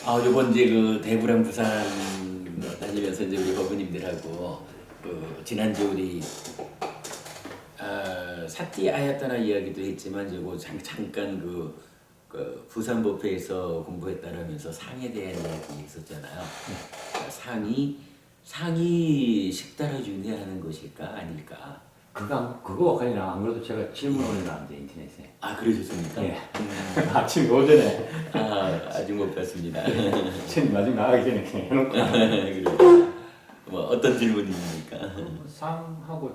요번 이제 그 대구랑 부산 다니면서 이제 우리 법원님들하고 그 지난주 우리 사띠 아야따나 이야기도 했지만 이거 잠깐 그 부산 법회에서 공부했다라면서 상에 대한 이야기 있었잖아요. 상이 식달을 윤회하는 것일까 아닐까? 그거 관련 안 그래도 제가 질문 올려놨는데 인터넷에. 그러셨습니까? 예. 아침 오전에. 아직 못 봤습니다. 전 나중에 나가기 전에 그냥 해놓고. 그래요. 뭐 어떤 질문입니까? 상하고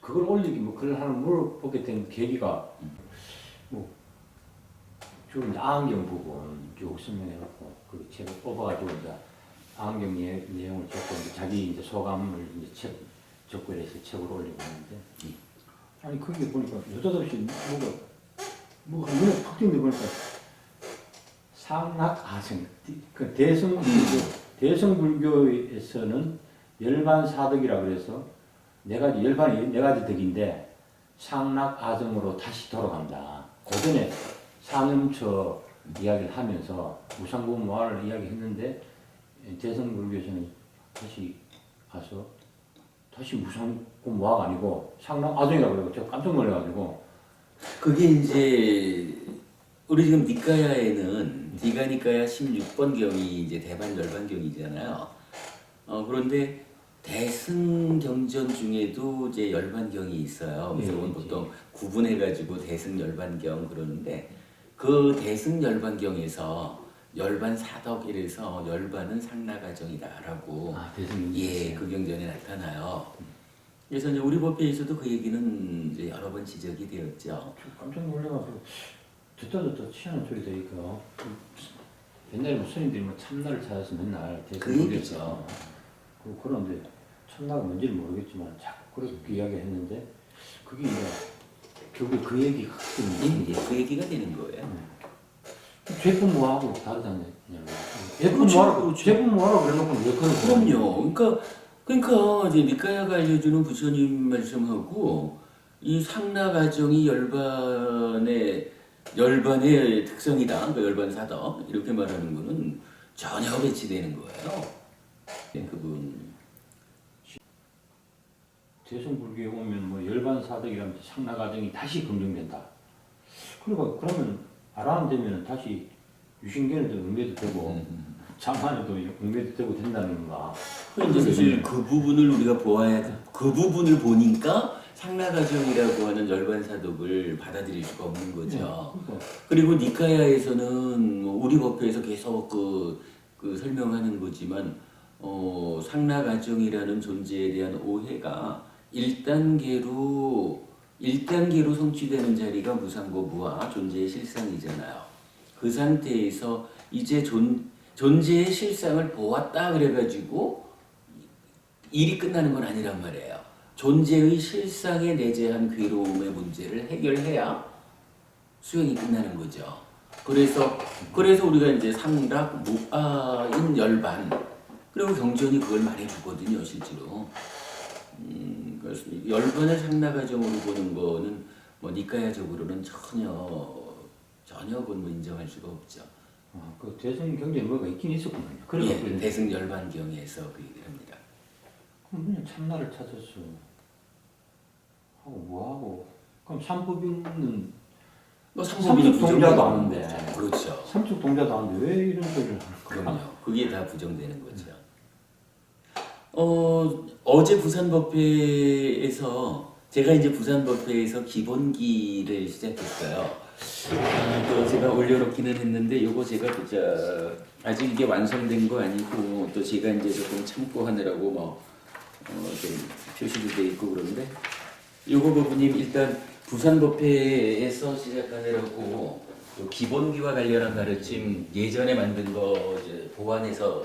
그걸 올리기 뭐 그걸 하나 물어보게 된 계기가 좀 아한경 부분 쭉 설명해놓고 그 책을 뽑아가지고 이제 아한경 내용을 적고 이제 자기 이제 소감을 이제 적고 해서 책으로 올리고 있는데 아니 그게 보니까 느닷없이 뭐가 눈에 팍 띄는데 보니까 상락하생 그 대성불교에서는 열반사덕이라 그래서 열반이 네 가지 덕인데 상락아정으로 다시 돌아간다. 고전에 산음처 이야기를 하면서 무상고무화를 이야기했는데 대성불교에서는 다시 가서 다시 무상고무화가 아니고 상락아정이라고 그러고 제가 깜짝 놀래가지고 그게 이제 우리 지금 니까야에는 디가니까야 16번 경이 이제 대반 열반경이잖아요. 그런데 대승경전 중에도 이제 열반경이 있어요. 그래서 보통 구분해가지고 대승열반경 그러는데 그 대승열반경에서 열반사덕 이래서 열반은 상락아정이다라고 그 경전에 나타나요. 그래서 이제 우리 법회에서도 그 얘기는 이제 여러 번 지적이 되었죠. 깜짝 놀래가지고 듣다 치하는 소리 들으니까 옛날에 뭐 스님들이 뭐 참나를 찾아서 맨날 그 얘기죠. 그런데 참나가 뭔지는 모르겠지만 자꾸 그렇게 이야기했는데 그게 이제 결국 그 얘기가 그 얘기가 되는 거예요. 죄분무하고 다르잖아요. 그렇죠. 죄분무하라고 그래놓고 왜 그런 그럼요. 그러니까 이제 니까야가 알려주는 부처님 말씀하고 이 상락아정이 열반의 특성이다. 그 열반사덕 이렇게 말하는 거는 전혀 배치되는 거예요. 그분 대승불교에 오면 뭐 열반사덕이라면 상락아정이 다시 긍정된다. 그러면 아라한 되면 다시 유신견에도 응매도 되고 장판에도 응매도 되고 된다는 건가? 이제 사실 그 부분을 우리가 보아야 돼. 그 부분을 보니까 상락아정이라고 하는 열반사독을 받아들일 수가 없는 거죠. 그리고 니카야에서는 우리 법회에서 계속 그 설명하는 거지만 상락아정이라는 존재에 대한 오해가 1단계로 성취되는 자리가 무상고부와 존재의 실상이잖아요. 그 상태에서 이제 존재의 실상을 보았다 그래가지고 일이 끝나는 건 아니란 말이에요. 존재의 실상에 내재한 괴로움의 문제를 해결해야 수행이 끝나는 거죠. 그래서 우리가 이제 상락, 무아인 열반 그리고 경전이 그걸 말해주거든요, 실제로. 그래서 열반을 상락아정으로 보는 거는 뭐 니까야적으로는 전혀 그건 뭐 인정할 수가 없죠. 그 대승 경전에 뭐가 있긴 있었군요. 대승 열반경에서 그 얘기를 합니다. 그럼 그냥 참나를 찾았어. 하고 뭐하고. 그럼 삼법인은 삼축 동자도 아는데. 그렇죠. 삼축 동자도 아는데 왜 이런 소리를 하는 거야? 그럼요. 그게 다 부정되는 거죠. 어제 부산법회에서 제가 이제 부산법회에서 기본기를 시작했어요. 또 제가 올려놓기는 했는데 요거 제가 아직 이게 완성된 거 아니고 또 제가 이제 조금 참고하느라고 좀 표시도 돼 있고 그런데 요거 부분님 일단 부산법회에서 시작하느라고 기본기와 관련한 가르침 예전에 만든 거 이제 보완해서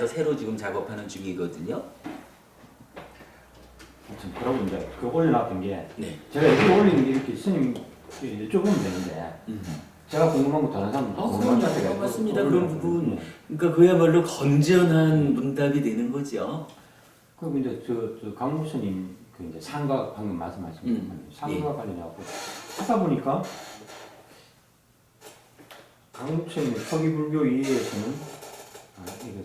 새로 지금 작업하는 중이거든요. 그러고 이제 그 올려놨던 게 제가 이렇게 올리는 게 이렇게 스님 여쭤보면 되는데 제가 궁금한 거 다른 사람 궁금한 자체가 맞습니다. 그런 부분 그러니까 그야말로 건전한 문답이 되는 거죠. 그리고 이제 저 강무 스님 그 이제 상가 방금 말씀하신 상가 관련해갖고 하다 보니까 강목선의 서기불교 이해에서는 이거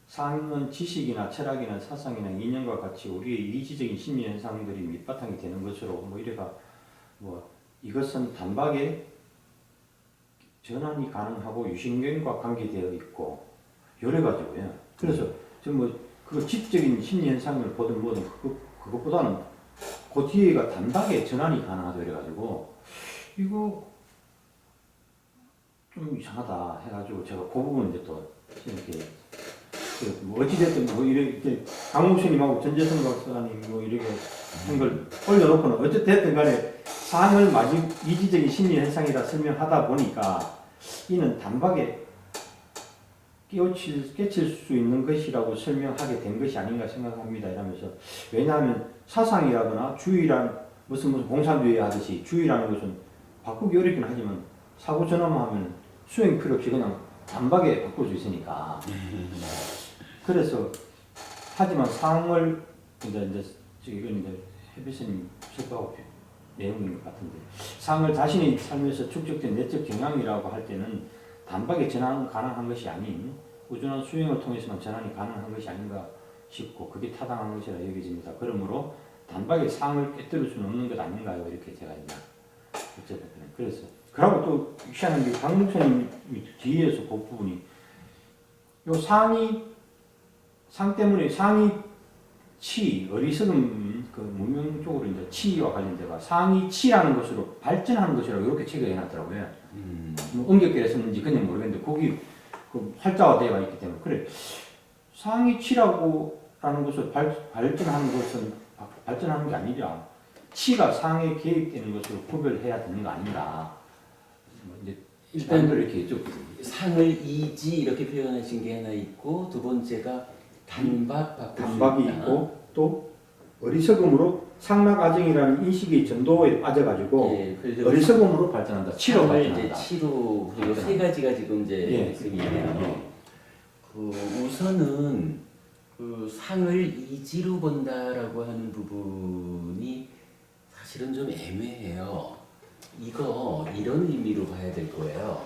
상은 지식이나 철학이나 사상이나 이념과 같이 우리의 이기적인 심리 현상들이 밑바탕이 되는 것으로 뭐 이래가 뭐 이것은 단박에 전환이 가능하고 유신경과 관계되어 있고 여러 가지고요. 그래서 그 지적인 심리 현상을 보든 뭐든 그것보다는 그 뒤에가 단박에 전환이 가능하다 이래가지고 이거 좀 이상하다 해가지고 제가 그 부분 이제 또 이렇게 뭐 어찌됐든 뭐 이렇게 강목스님하고 전재성 박사님 뭐 이렇게 한 걸 올려놓고는 어찌됐든 간에 상을 마치 이기적인 심리 현상이라 설명하다 보니까 이는 단박에 깨칠 수 있는 것이라고 설명하게 된 것이 아닌가 생각합니다. 이러면서 왜냐하면 사상이라거나 주의란 무슨 공산주의 하듯이 주의라는 것은 바꾸기 어렵긴 하지만 사고 전환만 하면 수행 필요 없이 그냥 단박에 바꿀 수 있으니까. 그래서 하지만 상을 이제 이건 이제 해비스님 설파하고 내용인 것 같은데 상을 자신의 삶에서 축적된 내적 경향이라고 할 때는 단박에 전환 가능한 것이 아닌 꾸준한 수행을 통해서만 전환이 가능한 것이 아닌가 싶고 그게 타당한 것이라 여겨집니다. 그러므로 단박에 상을 깨뜨릴 수는 없는 것 아닌가요? 이렇게 제가 이제 어쨌든 그래서 그러고 또 희한한 게 강목선님 뒤에서 그 부분이 요 상 때문에 상이 치 어리석음 그 문명 쪽으로 이제 치와 관련돼가 상이 치라는 것으로 발전하는 것이라고 이렇게 책을 해놨더라고요. 뭐 음격결에 썼는지 그냥 모르겠는데 거기 그 활자화되어 있기 때문에 그래 상이 치라고 하는 것을 발전하는 것은 발전하는 게 아니라 치가 상에 개입되는 것으로 구별해야 되는 거 아닌가. 이제 일단 이렇게 좀 상을 이지 이렇게 표현하신 게 하나 있고 두 번째가 단박이 있고 또 어리석음으로 상락아정이라는 인식의 전도에 빠져가지고 예, 어리석음으로 발전한다. 치로 발전한다. 이제 치로 그리고 세 가지가 지금 이제 말씀이네요. 그 우선은 그 상을 이지로 본다라고 하는 부분이 사실은 좀 애매해요. 이거 이런 의미로 봐야 될 거예요.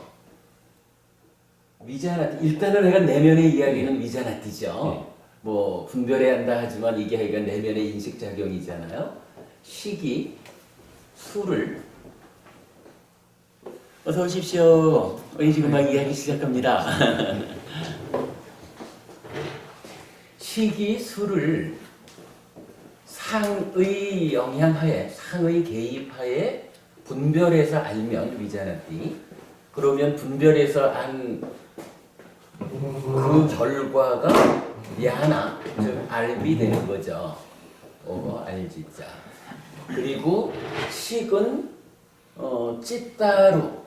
위자나티 일단은 내가 내면의 이야기는 위자나티죠. 뭐 분별해야 한다 하지만 이게 하여간 내면의 인식작용이잖아요. 시기, 수를 어서 오십시오. 우리 지금 막 이야기 시작합니다. 시기, 수를 상의 영향하에, 상의 개입하에 분별해서 알면 위자나티. 그러면 분별해서 안 그 결과가 야나, 즉 알비 되는 거죠. 알지자. 그리고 식은 찌따로,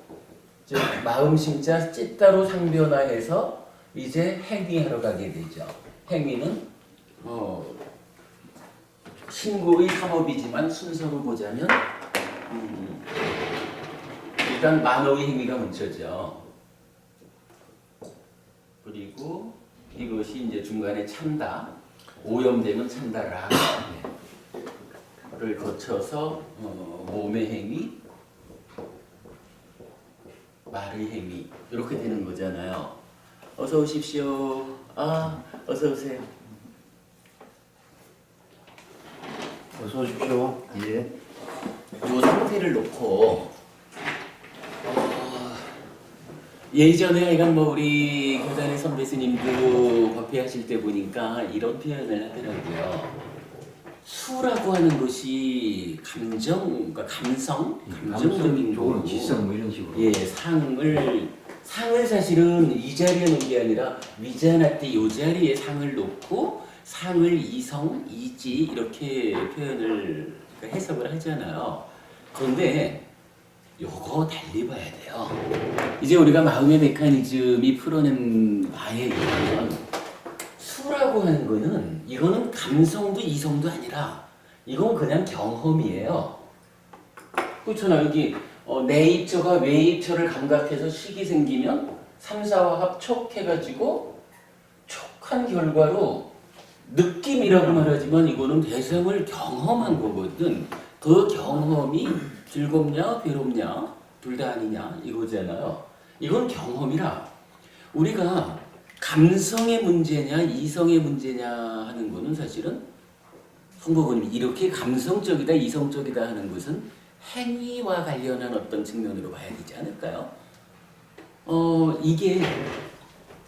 즉 마음심자 찌따로 상변화해서 이제 행위하러 가게 되죠. 행위는 신고의 상업이지만 순서로 보자면 일단 만어의 행위가 먼저죠. 그리고 이것이 이제 중간에 찬다, 오염되면 찬다라를 거쳐서 몸의 행위, 말의 행위 이렇게 되는 거잖아요. 어서 오십시오. 어서 오세요. 어서 오십시오. 예. 이 상태를 놓고 예전에 이건 뭐 우리 교단의 선배 스님도 법회하실 때 보니까 이런 표현을 하더라고요. 수라고 하는 것이 감정, 그러니까 감정적인 거고, 지성 뭐 이런 식으로. 예, 상을 사실은 이 자리에 놓은 게 아니라 위자나티 요 자리에 상을 놓고 상을 이성, 이지 이렇게 표현을 해석을 하잖아요. 그런데 요거 달리 봐야 돼요. 이제 우리가 마음의 메커니즘이 풀어낸 바에 의하면 수라고 하는 거는 이거는 감성도 이성도 아니라 이건 그냥 경험이에요. 그렇잖아. 여기 내입처가 외입처를 감각해서 식이 생기면 3, 4화합 촉해가지고 촉한 결과로 느낌이라고 말하지만 이거는 대상을 경험한 거거든. 그 경험이 즐겁냐 괴롭냐 둘 다 아니냐 이거잖아요. 이건 경험이라 우리가 감성의 문제냐 이성의 문제냐 하는 거는 사실은 성법원님이 이렇게 감성적이다 이성적이다 하는 것은 행위와 관련한 어떤 측면으로 봐야 되지 않을까요? 이게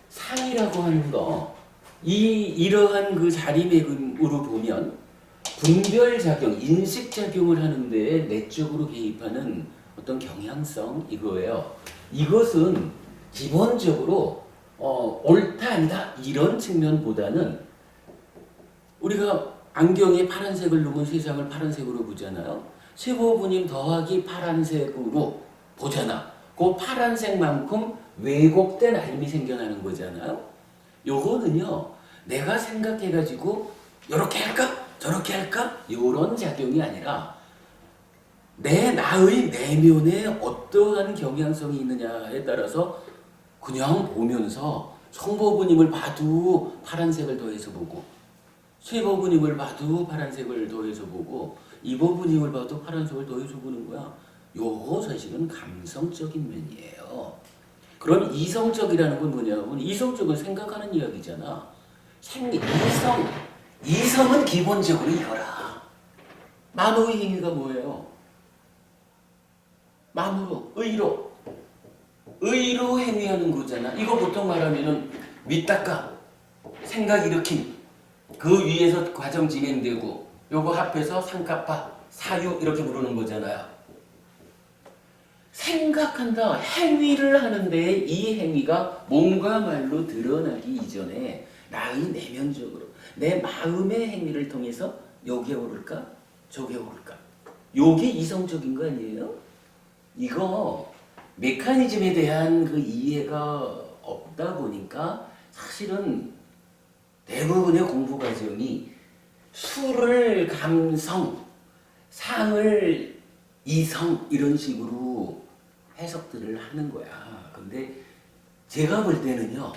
상이라고 하는 거 이러한 그 자리매김으로 보면 분별작용, 인식작용을 하는데 내적으로 개입하는 어떤 경향성 이거예요. 이것은 기본적으로 옳다 아니다 이런 측면보다는 우리가 안경에 파란색을 놓으면 세상을 파란색으로 보잖아요. 세보부님 더하기 파란색으로 보잖아. 그 파란색만큼 왜곡된 알미 생겨나는 거잖아요. 요거는요 내가 생각해가지고 이렇게 할까 저렇게 할까 이런 작용이 아니라 내 나의 내면에 어떠한 경향성이 있느냐에 따라서 그냥 보면서 성보부님을 봐도 파란색을 더해서 보고 쇠보부님을 봐도 파란색을 더해서 보고 이보부님을 봐도 파란색을 더해서 보는 거야. 요거 사실은 감성적인 면이에요. 그럼 이성적이라는 건 뭐냐면 이성적은 생각하는 이야기잖아. 이성은 기본적으로 이거라. 만호의 행위가 뭐예요? 만호로, 의로 행위하는 거잖아. 이거 보통 말하면은 밑닦아, 생각 일으킴, 그 위에서 과정 진행되고 요거 합해서 상가파, 사유 이렇게 부르는 거잖아요. 생각한다, 행위를 하는데 이 행위가 몸과 말로 드러나기 이전에 나의 내면적으로 내 마음의 행위를 통해서 요게 오를까? 저게 오를까? 요게 이성적인 거 아니에요? 이거 메커니즘에 대한 그 이해가 없다 보니까 사실은 대부분의 공부 과정이 수를 감성, 상을 이성 이런 식으로 해석들을 하는 거야. 근데 제가 볼 때는요.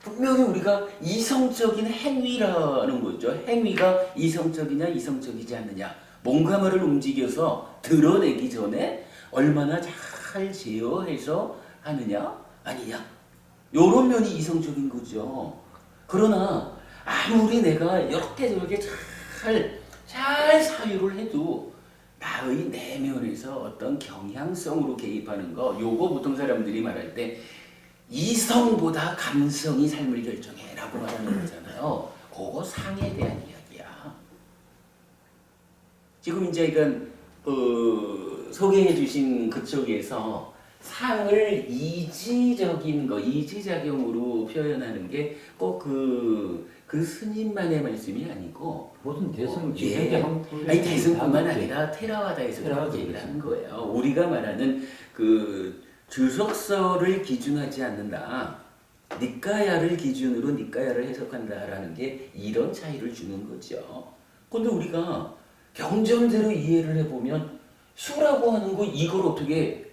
분명히 우리가 이성적인 행위라는 거죠. 행위가 이성적이냐 이성적이지 않느냐. 몸과 말을 움직여서 드러내기 전에 얼마나 잘 제어해서 하느냐 아니냐. 요런 면이 이성적인 거죠. 그러나 아무리 내가 이렇게 저렇게 잘 사유를 해도 나의 내면에서 어떤 경향성으로 개입하는 거 요거 보통 사람들이 말할 때 이성보다 감성이 삶을 결정해 라고 말하는 거잖아요. 그거 상에 대한 이야기야. 지금 이제 이건 소개해 주신 그쪽에서 상을 이지적인 거, 이지작용으로 표현하는 게 꼭 그 스님만의 말씀이 아니고 모든 대승 아니 대승뿐만 아니라 테라와다에서 그렇게 얘기를 하는 거예요. 우리가 말하는 그 주석서를 기준하지 않는다. 니까야를 기준으로 니까야를 해석한다라는 게 이런 차이를 주는 거죠. 근데 우리가 경전대로 이해를 해보면 수라고 하는 거 이걸 어떻게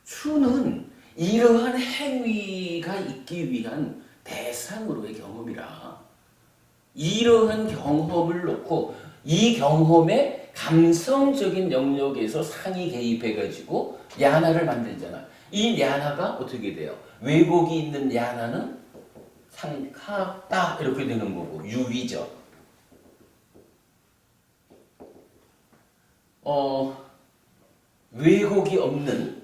수는 이러한 행위가 있기 위한 대상으로의 경험이라 이러한 경험을 놓고 이 경험의 감성적인 영역에서 상이 개입해가지고 야나를 만들잖아. 이 야나가 어떻게 돼요? 왜곡이 있는 야나는 상카따 이렇게 되는 거고 유위죠. 왜곡이 없는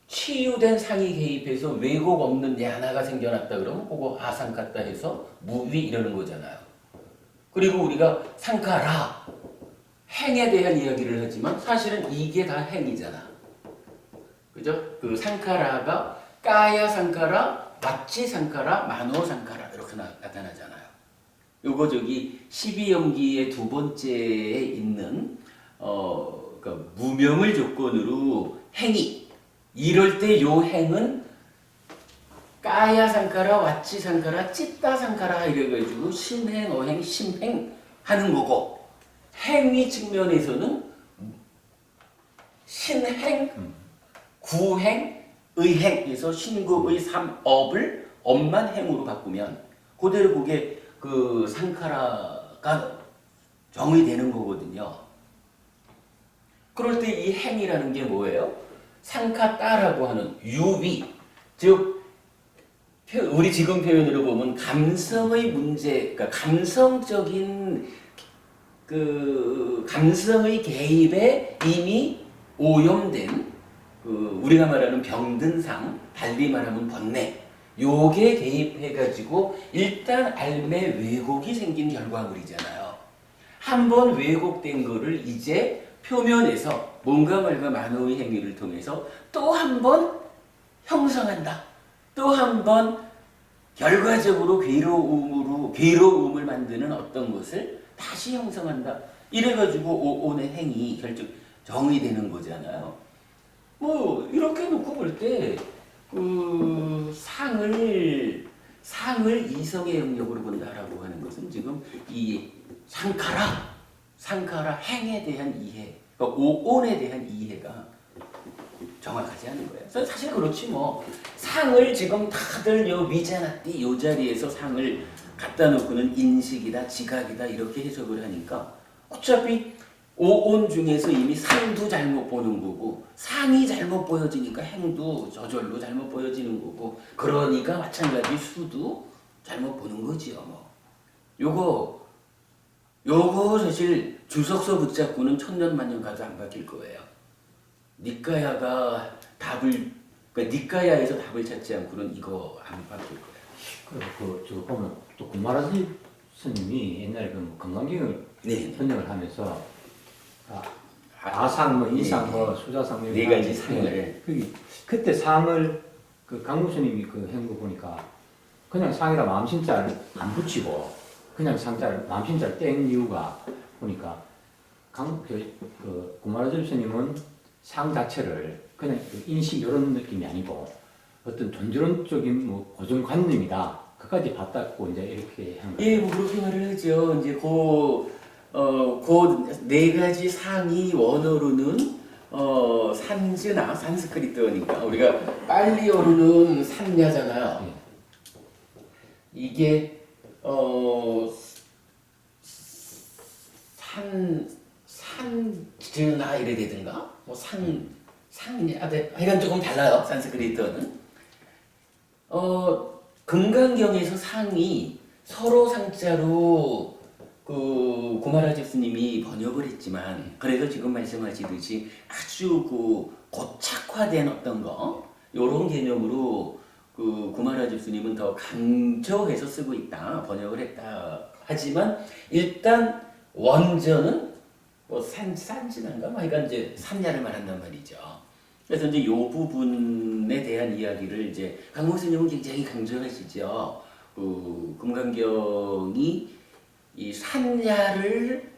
치유된 상이 개입해서 왜곡 없는 야나가 생겨났다 그러면 그거 아상카따 해서 무위 이러는 거잖아요. 그리고 우리가 상카라 행에 대한 이야기를 하지만 사실은 이게 다 행이잖아. 그죠? 그 상카라가 까야 상카라, 마치 상카라, 마노 상카라 이렇게 나타나잖아요. 요거 저기 12연기의 두 번째에 있는 그러니까 무명을 조건으로 행이 이럴 때 요 행은 까야 상카라, 와치 상카라, 찌따 상카라 이래가지고 심행, 어행, 심행 하는 거고 행위 측면에서는 신행, 구행, 의행에서 신구의 삼업을 엄만 행으로 바꾸면 그대로 그게 그 상카라가 정의되는 거거든요. 그럴 때 이 행이라는 게 뭐예요? 상카따라고 하는 유위, 즉 우리 지금 표현으로 보면 감성의 문제, 그러니까 감성적인 그 감성의 개입에 이미 오염된 우리가 말하는 병든 상, 달리 말하면 번뇌, 요게 개입해가지고 일단 삶에 왜곡이 생긴 결과물이잖아요. 한번 왜곡된 거를 이제 표면에서 뭔가 말과 만호의 행위를 통해서 또 한 번 형성한다. 또 한 번 결과적으로 괴로움을 만드는 어떤 것을 다시 형성한다. 이래가지고 오온의 행위 정의되는 거잖아요. 뭐 이렇게 놓고 볼 때 그 상을 이성의 영역으로 본다라고 하는 것은 지금 이 상카라 행에 대한 이해, 그러니까 오온에 대한 이해가 정확하지 않은 거예요. 그래서 사실 그렇지 뭐 상을 지금 다들 요 위자나띠 요 자리에서 상을 갖다 놓고는 인식이다, 지각이다 이렇게 해석을 하니까 어차피 오온 중에서 이미 상도 잘못 보는 거고 상이 잘못 보여지니까 행도 저절로 잘못 보여지는 거고 그러니까 마찬가지 수도 잘못 보는 거지요. 뭐 요거 사실 주석서 붙잡고는 천년만년 가도 안 바뀔 거예요. 니까야가 그러니까 니까야에서 답을 찾지 않고는 이거 안 바뀔 거예요. 저거 보면 또 구마라지 스님이 옛날에 그 건강경을 번역을 하면서 아상 뭐 이상 뭐 수자상 네 가지 상을 그때 상을 그 강무 스님이 그 한 거 보니까 그냥 상이라 마음신자를 안 붙이고 그냥 상자를 마음신자를 뗀 이유가 보니까 그 구마라지 스님은 상 자체를 그냥 그 인식 이런 느낌이 아니고 어떤 존재론적인 뭐 고정관념이다. 그까지 봤다고 이제 이렇게 한 거예요. 예, 뭐 그렇게 말을 하죠. 이제 그 네 가지 상이 원어로는 산즈나 산스크리트어니까 우리가 빨리어로는 산야잖아요. 이게 산즈나 이래 되든가 뭐 상야 하여간 조금 달라요. 산스크리트어는 금강경에서 상이 서로 상자로 그 구마라집 스님이 번역을 했지만 그래서 지금 말씀하시듯이 아주 그 고착화된 어떤 거 요런 개념으로 그 구마라집 스님은 더 강조해서 쓰고 있다 번역을 했다 하지만 일단 원전은 뭐 산지난가 뭐 하여간 이제 산야를 말한단 말이죠. 그래서 이제 요 부분에 대한 이야기를 이제 강모 스님은 굉장히 강조하시죠. 그 금강경이 이 산야를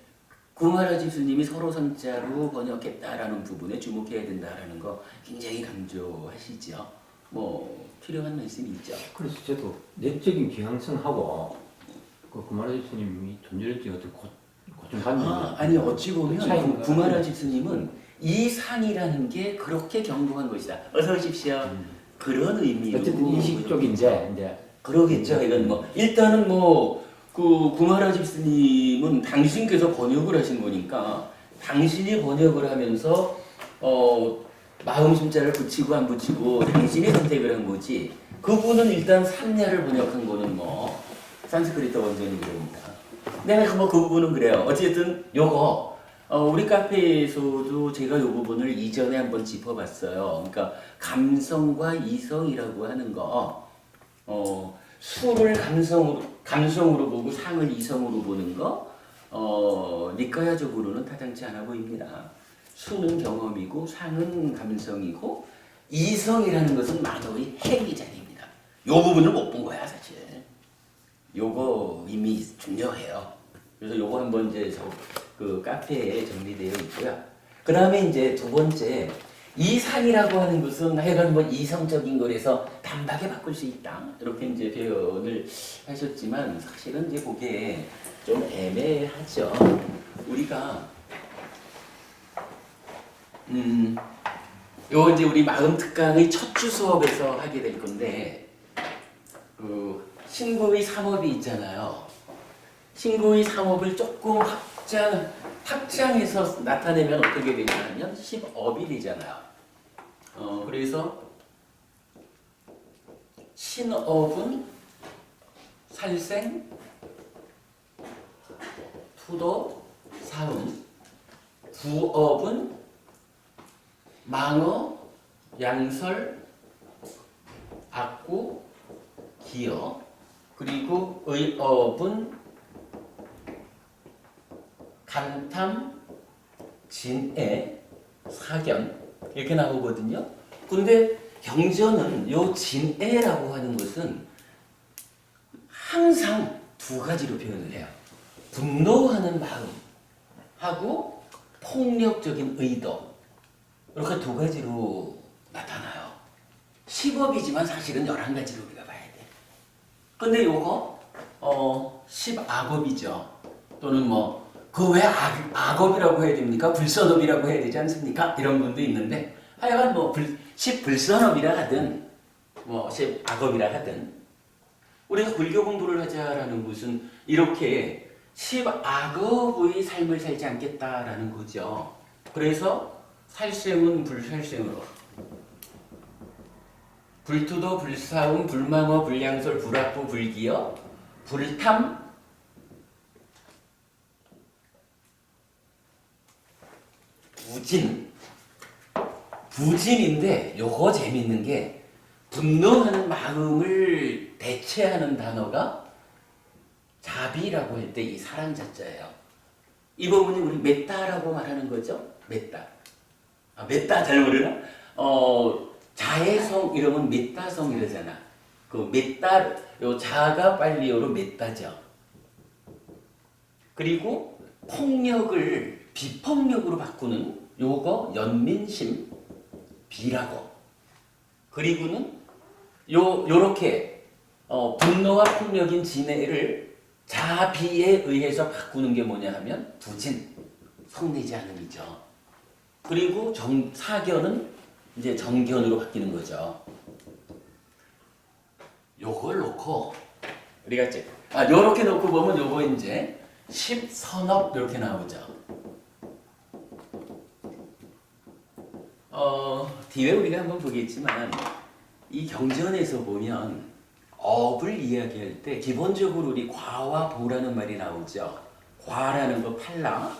구마라지 스님이 서로 선자로 번역했다라는 부분에 주목해야 된다라는 거 굉장히 강조하시죠. 뭐 필요한 말씀이 있죠. 그래서 저도 내적인 기항성하고 그 구마라지 스님이 존재력적 어떤 고정관념 아니 어찌 보면 구마라지 스님은 이 상이라는 게 그렇게 경고한 것이다. 어서 오십시오. 그런 의미로 어쨌든 인식 쪽인데 이제 그러겠죠. 이건 뭐 일단은 뭐 그 구마라집 스님은 당신께서 번역을 하신 거니까 당신이 번역을 하면서 마음 심자를 붙이고 안 붙이고 당신이 선택을 한 거지. 그분은 일단 삼야를 번역한 거는 뭐 산스크리트 원전이 그럽니다. 내가 뭐 그 부분은 그래요. 어쨌든 요거 우리 카페에서도 제가 요 부분을 이전에 한번 짚어봤어요. 그러니까 감성과 이성이라고 하는 거, 수를 감성으로 보고 상을 이성으로 보는 거, 니까야적으로는 타당치 않아 보입니다. 수는 경험이고 상은 감성이고 이성이라는 것은 만호의 행위자입니다. 요 부분을 못 본 거야 사실. 요거 이미 중요해요. 그래서 요거 한번 이제 그 카페에 정리되어 있고요. 그 다음에 이제 두 번째, 이 상이라고 하는 것은 하여간 뭐 이성적인 거라서 단박에 바꿀 수 있다. 이렇게 이제 표현을 하셨지만 사실은 이제 그게 좀 애매하죠. 우리가 요 이제 우리 마음 특강의 첫 주 수업에서 하게 될 건데 그 신구의 삼업이 있잖아요. 신구의 삼업을 조금 확장해서 나타내면 어떻게 되냐면 10업이 되잖아요. 그래서 신업은 살생, 투도, 사음, 구업은 망어, 양설, 악구, 기어, 그리고 의업은 간탐, 진애, 사견 이렇게 나오거든요. 근데 경전은 요 진애라고 하는 것은 항상 두 가지로 표현을 해요. 분노하는 마음하고 폭력적인 의도 이렇게 두 가지로 나타나요. 10업이지만 사실은 11가지로 우리가 봐야 돼. 근데 요거 10악업이죠. 또는 뭐 그 왜 악업이라고 해야 됩니까? 불선업이라고 해야 되지 않습니까? 이런 분도 있는데 하여간 뭐 10불선업이라 하든 뭐 10악업이라 하든 우리가 불교 공부를 하자라는 것은 이렇게 10악업의 삶을 살지 않겠다라는 거죠. 그래서 살생은 불살생으로 불투도, 불사음, 불망어, 불량설, 불악부, 불기어, 불탐, 부진. 부진인데 요거 재밌는 게 분노하는 마음을 대체하는 단어가 자비라고 할 때 이 사랑 자자예요. 이 부분이 우리 메따라고 말하는 거죠. 메따. 메따 잘 모르나? 자애성 이러면 메따성 이러잖아. 그 메따 요 자가 빨리어로 메따죠. 그리고 폭력을 비폭력으로 바꾸는 요거 연민심 비라고. 그리고는 요렇게 분노와 폭력인 진해를 자비에 의해서 바꾸는 게 뭐냐 하면 부진, 성내지 않음이죠. 그리고 사견은 이제 정견으로 바뀌는 거죠. 요걸 놓고 우리가 이제 요렇게 놓고 보면 요거 이제 10선업 이렇게 나오죠. 뒤에 우리가 한번 보겠지만 이 경전에서 보면 업을 이야기할 때 기본적으로 우리 과와 보라는 말이 나오죠. 과라는 거 팔라,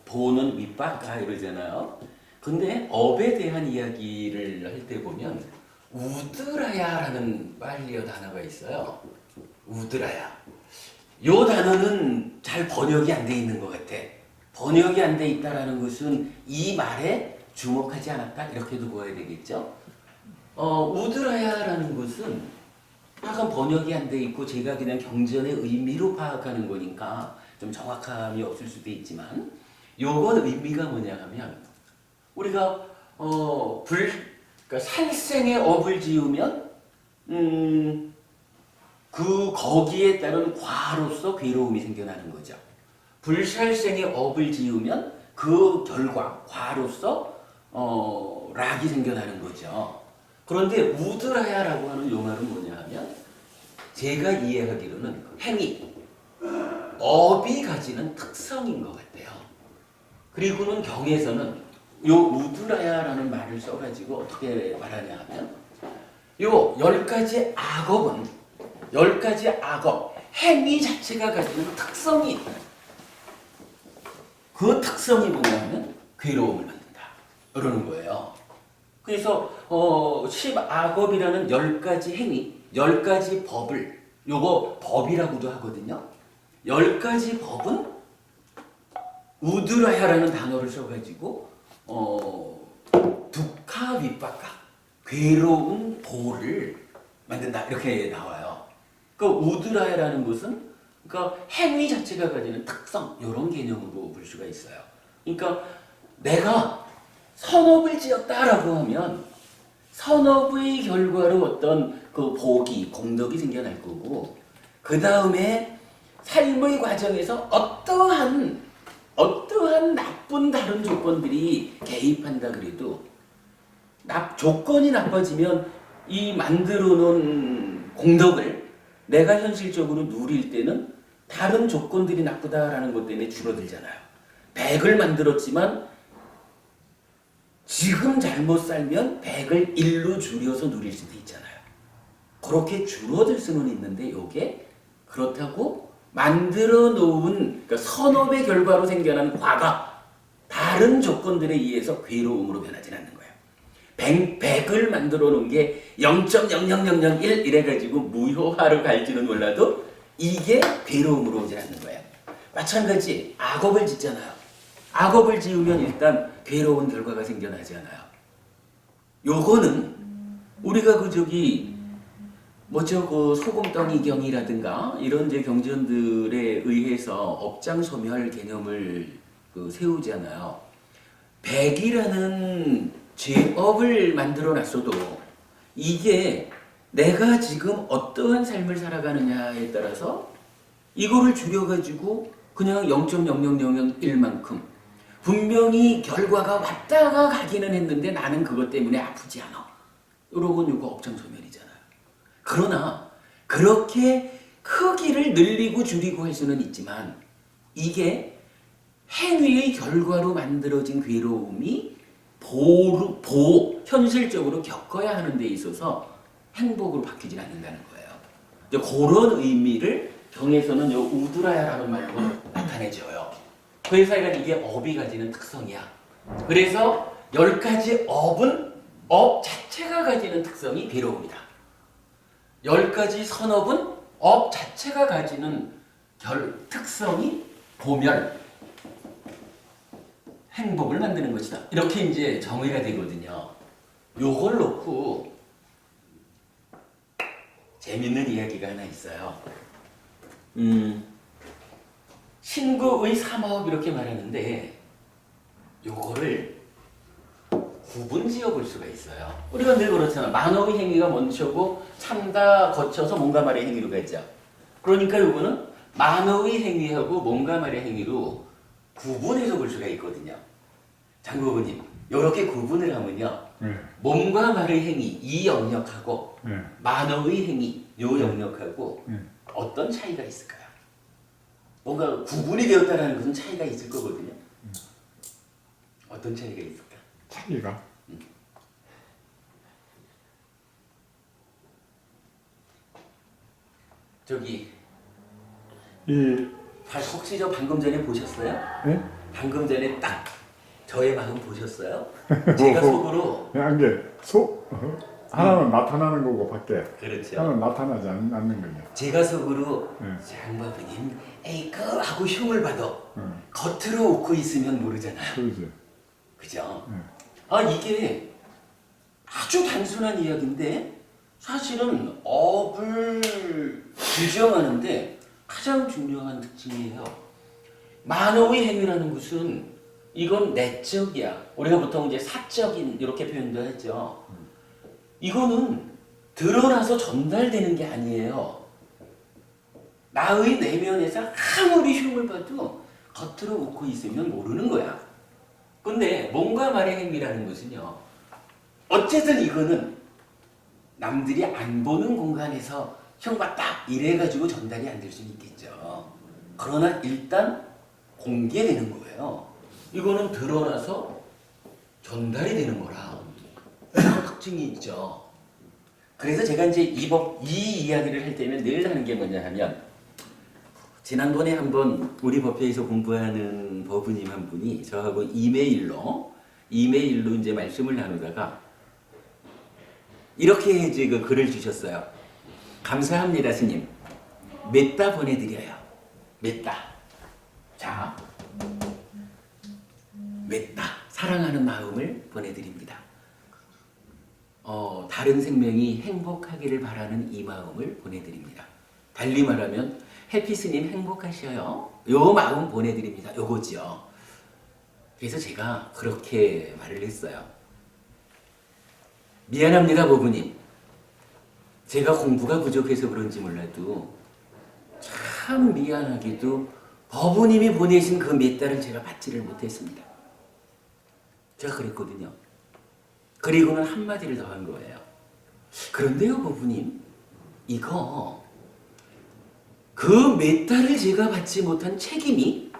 보는 윗바까 이러잖아요. 근데 업에 대한 이야기를 할 때 보면 우드라야라는 빨리어 단어가 있어요. 우드라야. 요 단어는 잘 번역이 안 돼 있는 것 같아. 번역이 안 돼 있다라는 것은 이 말에 주목하지 않았다 이렇게도 보아야 되겠죠. 우드라야라는 것은 약간 번역이 안 돼 있고 제가 그냥 경전의 의미로 파악하는 거니까 좀 정확함이 없을 수도 있지만 요건 의미가 뭐냐 하면 우리가 그러니까 살생의 업을 지으면 거기에 따른 과로서 괴로움이 생겨나는 거죠. 불살생의 업을 지으면 그 결과 과로서 락이 생겨나는 거죠. 그런데 우드라야라고 하는 요 말은 뭐냐 하면 제가 이해하기로는 행위, 업이 가지는 특성인 것 같아요. 그리고는 경에서는 요 우드라야라는 말을 써가지고 어떻게 말하냐 하면 요 10가지 악업은 10가지 악업, 행위 자체가 가지는 특성이 있다. 그 특성이 뭐냐 하면 괴로움을 만든다. 이러는 거예요. 그래서 10악업이라는 10가지 행위, 10가지 법을 요거 법이라고도 하거든요. 10가지 법은 우드라야라는 단어를 써가지고 두카 윗바카 괴로운 보를 만든다 이렇게 나와요. 그 우드라야라는 것은 그러니까 행위 자체가 가지는 특성 이런 개념으로 볼 수가 있어요. 그러니까 내가 선업을 지었다라고 하면 선업의 결과로 어떤 그 복이 공덕이 생겨날 거고 그 다음에 삶의 과정에서 어떠한 나쁜 다른 조건들이 개입한다 그래도 조건이 나빠지면 이 만들어 놓은 공덕을 내가 현실적으로 누릴 때는 다른 조건들이 나쁘다라는 것 때문에 줄어들잖아요. 100을 만들었지만 지금 잘못 살면 100을 1로 줄여서 누릴 수도 있잖아요. 그렇게 줄어들 수는 있는데 요게 그렇다고 만들어 놓은 그러니까 선업의 결과로 생겨난 과가 다른 조건들에 의해서 괴로움으로 변하진 않는 거예요. 100을 만들어 놓은 게 0.00001 이래가지고 무효화로 갈지는 몰라도 이게 괴로움으로 오지 않는 거예요. 마찬가지 악업을 짓잖아요. 악업을 지으면 일단 괴로운 결과가 생겨나잖아요. 요거는 우리가 그 저기 뭐죠 그 소금덩이경이라든가 이런 이제 경전들에 의해서 업장소멸 개념을 그 세우잖아요. 100이라는 죄업을 만들어 놨어도 이게 내가 지금 어떠한 삶을 살아가느냐에 따라서 이거를 줄여가지고 그냥 0.0001만큼 분명히 결과가 왔다가 가기는 했는데 나는 그것 때문에 아프지 않아. 이러면 이거 업장소멸이잖아요. 그러나 그렇게 크기를 늘리고 줄이고 할 수는 있지만 이게 행위의 결과로 만들어진 괴로움이 현실적으로 겪어야 하는 데 있어서 행복으로 바뀌지 않는다는 거예요. 이제 그런 의미를 경에서는 요 우드라야라는 말로 나타내줘요. 그래서 이게 업이 가지는 특성이야. 그래서 10가지 업은 업 자체가 가지는 특성이 괴로움이다. 10가지 선업은 업 자체가 가지는 특성이 보멸, 행복을 만드는 것이다. 이렇게 이제 정의가 되거든요. 요걸 놓고 재밌는 이야기가 하나 있어요. 신구의 삼업 이렇게 말하는데 요거를 구분 지어 볼 수가 있어요. 우리가 늘 그렇잖아. 만어의 행위가 먼저고 참다 거쳐서 몸과 말의 행위로 가죠. 그러니까 요거는 만어의 행위하고 몸과 말의 행위로 구분해서 볼 수가 있거든요. 장고부님, 이렇게 구분을 하면요. 몸과 말의 행위 이 영역하고 만어의 행위 요 영역하고 어떤 차이가 있을까요? 뭔가 구분이 되었다는 것은 차이가 있을 거거든요. 어떤 차이가 있을까? 차이가? 저기 이 혹시 저 방금 전에 보셨어요? 예? 방금 전에 딱 저의 마음 보셨어요? 제가 속으로 그냥 게 하나는 나타나는 거고 밖에 그렇죠. 하나는 나타나지 않는 거냐. 제가 속으로 응. 장바구님 에이 그 하고 흉을 봐도 응. 겉으로 웃고 있으면 모르잖아요. 그러지. 그죠? 응. 아 이게 아주 단순한 이야기인데 사실은 업을 규정하는데 가장 중요한 특징이에요. 만어의 행위라는 것은 이건 내적이야. 우리가 보통 이제 사적인 이렇게 표현도 하죠. 이거는 드러나서 전달되는 게 아니에요. 나의 내면에서 아무리 흉을 봐도 겉으로 웃고 있으면 모르는 거야. 근데 몸과 말의 행위라는 것은요. 어쨌든 이거는 남들이 안 보는 공간에서 흉 봤다 이래가지고 전달이 안 될 수는 있겠죠. 그러나 일단 공개되는 거예요. 이거는 드러나서 전달이 되는 거라 특징이 있죠. 그래서 제가 이제 이 이야기를 할 때면 늘 하는 게 뭐냐 하면 지난번에 한번 우리 법회에서 공부하는 법우님 한 분이 저하고 이메일로 이제 말씀을 나누다가 이렇게 이제 그 글을 주셨어요. 감사합니다, 스님. 메따 보내드려요. 메따. 자, 메따. 사랑하는 마음을 보내드립니다. 다른 생명이 행복하기를 바라는 이 마음을 보내드립니다. 달리 말하면 해피스님 행복하셔요. 요 마음 보내드립니다. 요거죠. 그래서 제가 그렇게 말을 했어요. 미안합니다, 보부님. 제가 공부가 부족해서 그런지 몰라도 참 미안하게도 법우님이 보내신 그 몇 달을 제가 받지를 못했습니다. 제가 그랬거든요. 그리고는 한마디를 더 한 거예요. 그런데요, 법우님, 이거 그 몇 달을 제가 받지 못한 책임이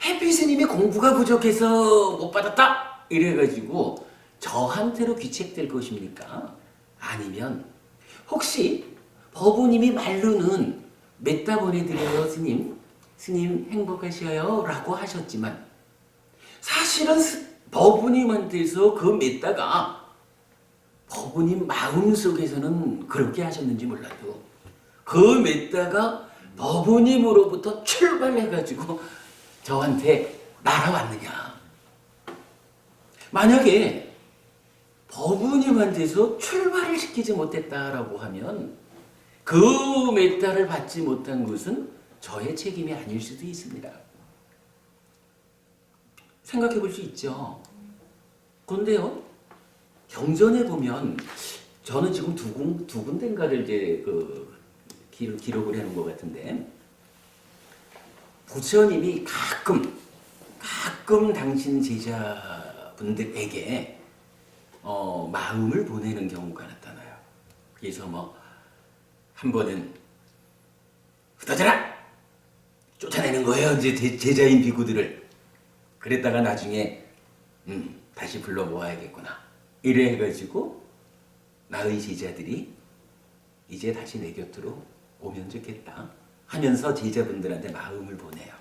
해피스님의 공부가 부족해서 못 받았다 이래가지고 저한테로 귀책될 것입니까? 아니면 혹시 법부님이 말로는 메따 보내드려요 스님, 스님 행복하셔요 라고 하셨지만 사실은 법부님한테서 그 메따가 법부님 마음속에서는 그렇게 하셨는지 몰라도 그 메따가 법부님으로부터 출발해가지고 저한테 날아왔느냐. 만약에 법부님한테서 출발을 시키지 못했다라고 하면 그 메따를 받지 못한 것은 저의 책임이 아닐 수도 있습니다. 생각해 볼 수 있죠. 그런데요, 경전에 보면 저는 지금 두 군데인가를 이제 기록을 해놓은 것 같은데 부처님이 가끔 당신 제자분들에게 마음을 보내는 경우가 나타나요. 그래서 뭐 한 번은 흩어져라! 쫓아내는 거예요. 이제 제자인 비구들을. 그랬다가 나중에 다시 불러 모아야겠구나. 이래 해가지고 나의 제자들이 이제 다시 내 곁으로 오면 좋겠다 하면서 제자분들한테 마음을 보내요.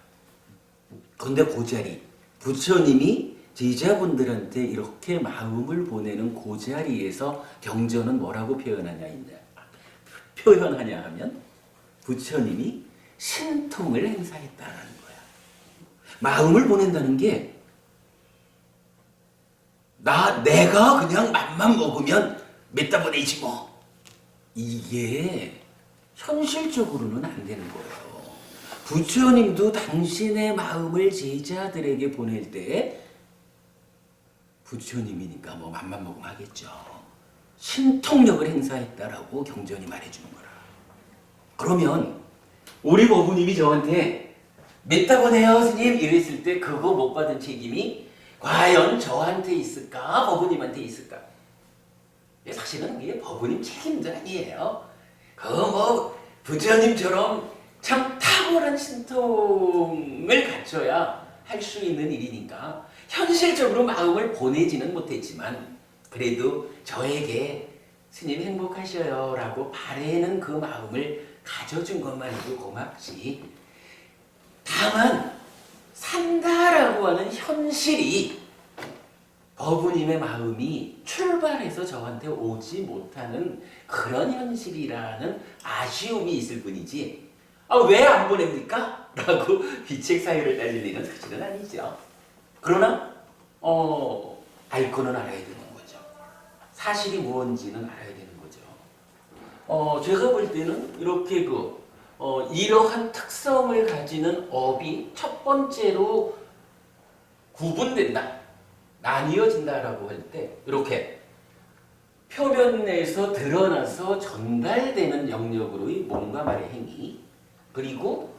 그런데 그 자리, 부처님이 제자분들한테 이렇게 마음을 보내는 그 자리에서 경전은 뭐라고 표현하냐 하면 부처님이 신통을 행사했다는 거야. 마음을 보낸다는 게 내가 그냥 맘만 먹으면 메따 보내지 뭐. 이게 현실적으로는 안 되는 거예요. 부처님도 당신의 마음을 제자들에게 보낼 때 부처님이니까 뭐 맘만 먹으면 하겠죠. 신통력을 행사했다라고 경전이 말해주는 거라. 그러면 우리 법부님이 저한테 메따 보내요 스님 이랬을 때 그거 못 받은 책임이 과연 저한테 있을까 법부님한테 있을까? 사실은 그게 법부님 책임도 아니에요. 뭐 부처님처럼 참 탁월한 신통을 갖춰야 할 수 있는 일이니까 현실적으로 마음을 보내지는 못했지만 그래도 저에게 스님 행복하셔요 라고 바라는 그 마음을 가져준 것만 해도 고맙지. 다만 산다라고 하는 현실이 법부님의 마음이 출발해서 저한테 오지 못하는 그런 현실이라는 아쉬움이 있을 뿐이지 왜 안 보냅니까? 라고 비책 사유를 따질 일은 사실은 아니죠. 그러나 알 거는 알아야 되는 거죠. 사실이 무엇인지는 알아야 되는 거죠. 제가 볼 때는 이렇게 이러한 특성을 가지는 업이 첫 번째로 구분된다, 나뉘어진다라고 할 때 이렇게 표면에서 드러나서 전달되는 영역으로의 몸과 말의 행위, 그리고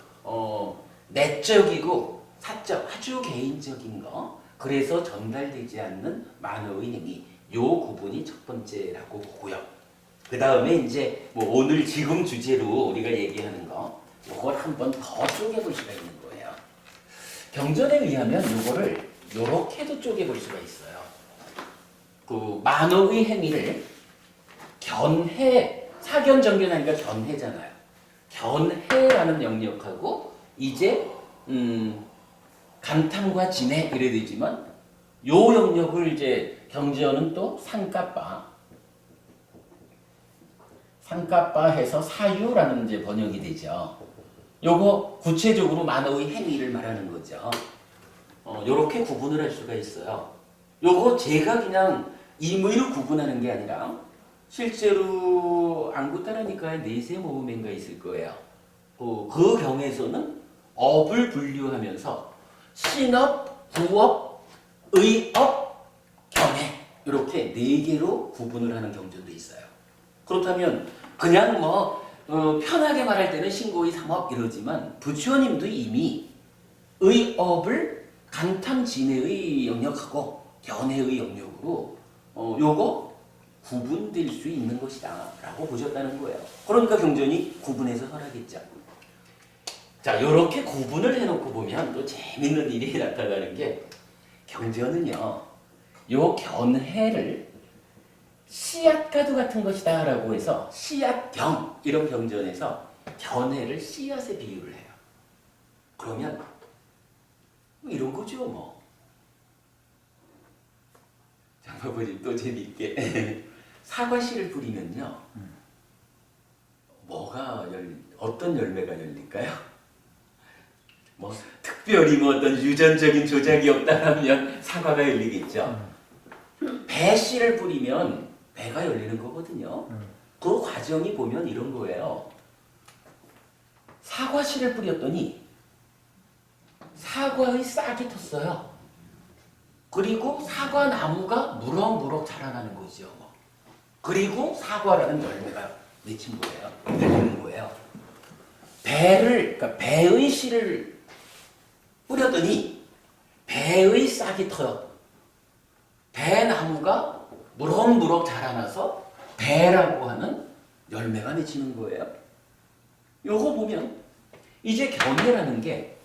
내적이고 사적, 아주 개인적인 거, 그래서 전달되지 않는 만어의 행위, 요 구분이 첫 번째라고 보고요. 그 다음에 이제 뭐 오늘 지금 주제로 우리가 얘기하는 거, 요걸 한번 더 쪼개볼 수가 있는 거예요. 경전에 의하면 요거를 요렇게도 쪼개볼 수가 있어요. 그 만어의 행위를 견해, 사견정견하니까 견해잖아요. 견해라는 영역하고 이제 감탐과 진해 이래 되지만 요 영역을 이제 경전은 또 상가빠 해서 사유라는 이제 번역이 되죠. 요거 구체적으로 만어의 행위를 말하는 거죠. 요렇게 구분을 할 수가 있어요. 요거 제가 그냥 임의로 구분하는 게 아니라 실제로 안구따라니까의 내세 모음인가 있을 거예요. 그 경에서는 업을 분류하면서 신업, 구업, 의업, 견해 이렇게 4개로 구분을 하는 경전도 있어요. 그렇다면 그냥 편하게 말할 때는 신고의 3업 이러지만 부처님도 이미 의업을 감탐진해의 영역하고 견해의 영역으로 요거 구분될 수 있는 것이다 라고 보셨다는 거예요. 그러니까 경전이 구분해서 설하겠죠. 자, 이렇게 구분을 해놓고 보면 또 재밌는 일이 나타나는 게 경전은요, 요 견해를 씨앗가루 같은 것이다라고 해서 씨앗경 이런 병전에서 견해를 씨앗에 비유를 해요. 그러면 뭐 이런 거죠 뭐. 장바구니 또 재미있게 사과씨를 뿌리면요 어떤 열매가 열릴까요? 뭐 특별히 뭐 어떤 유전적인 조작이 없다면 사과가 열리겠죠. 배씨를 뿌리면 배가 열리는 거거든요. 그 과정이 보면 이런 거예요. 사과씨를 뿌렸더니 사과의 싹이 텄어요. 그리고 사과 나무가 무럭무럭 자라나는 거죠. 그리고 사과라는 열매가 맺힌 거예요. 열리는 거예요. 그러니까 배의 씨를 뿌렸더니 배의 싹이 터요. 배나무가 무럭무럭 자라나서 배라고 하는 열매가 맺히는 거예요. 요거 보면 이제 견해라는 게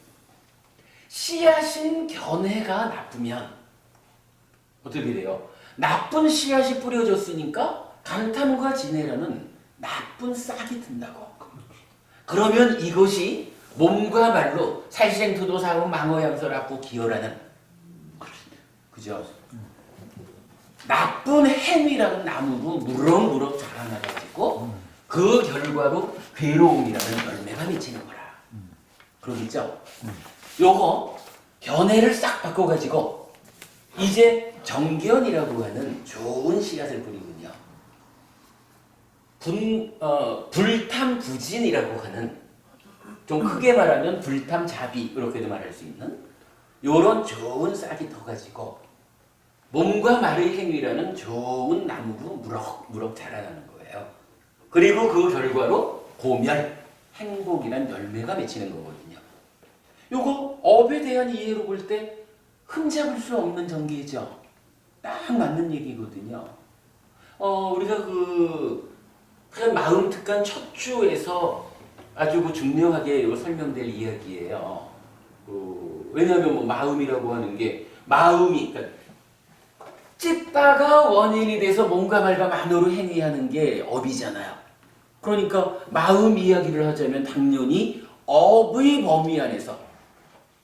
씨앗인 견해가 나쁘면 어떻게 돼요? 나쁜 씨앗이 뿌려졌으니까 강탄과 진해라는 나쁜 싹이 든다고. 그러면 이것이 몸과 말로 살생투도 사고 망어양서라고 기어라는 그죠? 나쁜 행위라는 나무로 무럭무럭 자라나가지고 그 결과로 괴로움이라는 열매가 맺히는 거라. 그러겠죠? 요거 견해를 싹 바꿔가지고 이제 정견이라고 하는 좋은 씨앗을 뿌리군요. 불탐부진이라고 하는 좀 크게 말하면 불탐자비 이렇게도 말할 수 있는 요런 좋은 싹이 터가지고 몸과 말의 행위라는 좋은 나무로 무럭무럭 자라나는 거예요. 그리고 그 결과로 고멸, 행복이란 열매가 맺히는 거거든요. 요거 업에 대한 이해로 볼 때 흠잡을 수 없는 전개죠. 딱 맞는 얘기거든요. 우리가 그냥 마음 특간 첫 주에서 아주 중요하게 설명될 이야기예요. 왜냐하면 뭐 마음이라고 하는 게 마음이 그러니까 찢다가 원인이 돼서 몸과 말과 만으로 행위하는 게 업이잖아요. 그러니까 마음 이야기를 하자면 당연히 업의 범위 안에서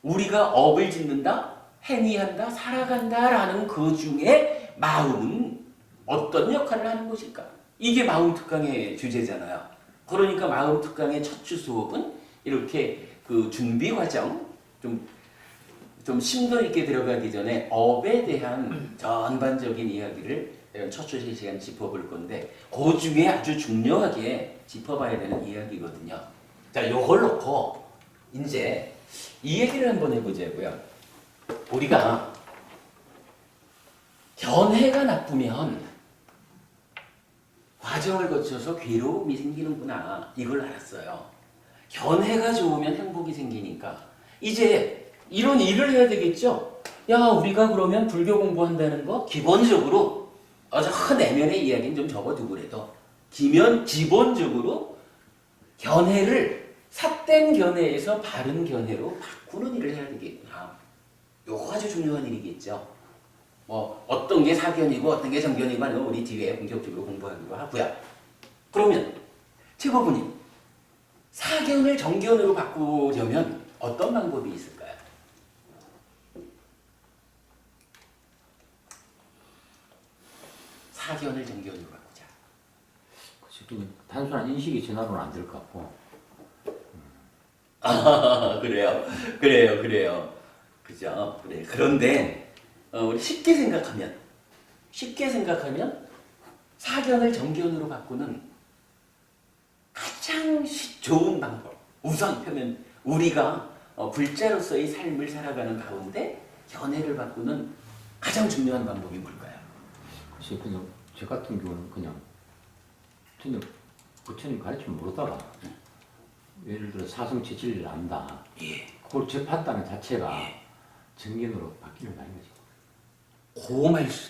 우리가 업을 짓는다, 행위한다, 살아간다라는 그 중에 마음은 어떤 역할을 하는 것일까? 이게 마음 특강의 주제잖아요. 그러니까 마음 특강의 첫 주 수업은 이렇게 그 준비 과정 좀 심도 있게 들어가기 전에 업에 대한 전반적인 이야기를 첫 주 시간 짚어볼 건데 그 중에 아주 중요하게 짚어봐야 되는 이야기거든요. 자, 요걸 놓고 이제 이 얘기를 한번 해보자고요. 우리가 견해가 나쁘면 과정을 거쳐서 괴로움이 생기는구나 이걸 알았어요. 견해가 좋으면 행복이 생기니까 이제 이런 일을 해야 되겠죠. 야, 우리가 그러면 불교 공부한다는 거 기본적으로 저 내면의 이야기는 좀 접어두고라도 기본적으로 견해를 삿된 견해에서 바른 견해로 바꾸는 일을 해야 되겠구나. 요거 아주 중요한 일이겠죠. 뭐 어떤 게 사견이고 어떤 게 정견이고 하는 거 우리 뒤에 본격적으로 공부하기로 하고요. 그러면 최고부님 사견을 정견으로 바꾸려면 어떤 방법이 있을까요? 사견을 정견으로 바꾸자. 그렇죠. 단순한 인식의 전환으로는 안 될 것 같고. 그래요. 그죠? 그래. 그런데 우리 쉽게 생각하면 사견을 정견으로 바꾸는 가장 좋은 방법. 우선 펴면 우리가 불자로서의 삶을 살아가는 가운데 견해를 바꾸는 가장 중요한 방법이 뭘까요? 글쎄, 그냥 저 같은 경우는 그냥 부처님 가르치면 모르다가 예를 들어 사성체 진리를 안다. 예. 그걸 접한다는 자체가 정견으로 바뀌는 거 아닌 거지.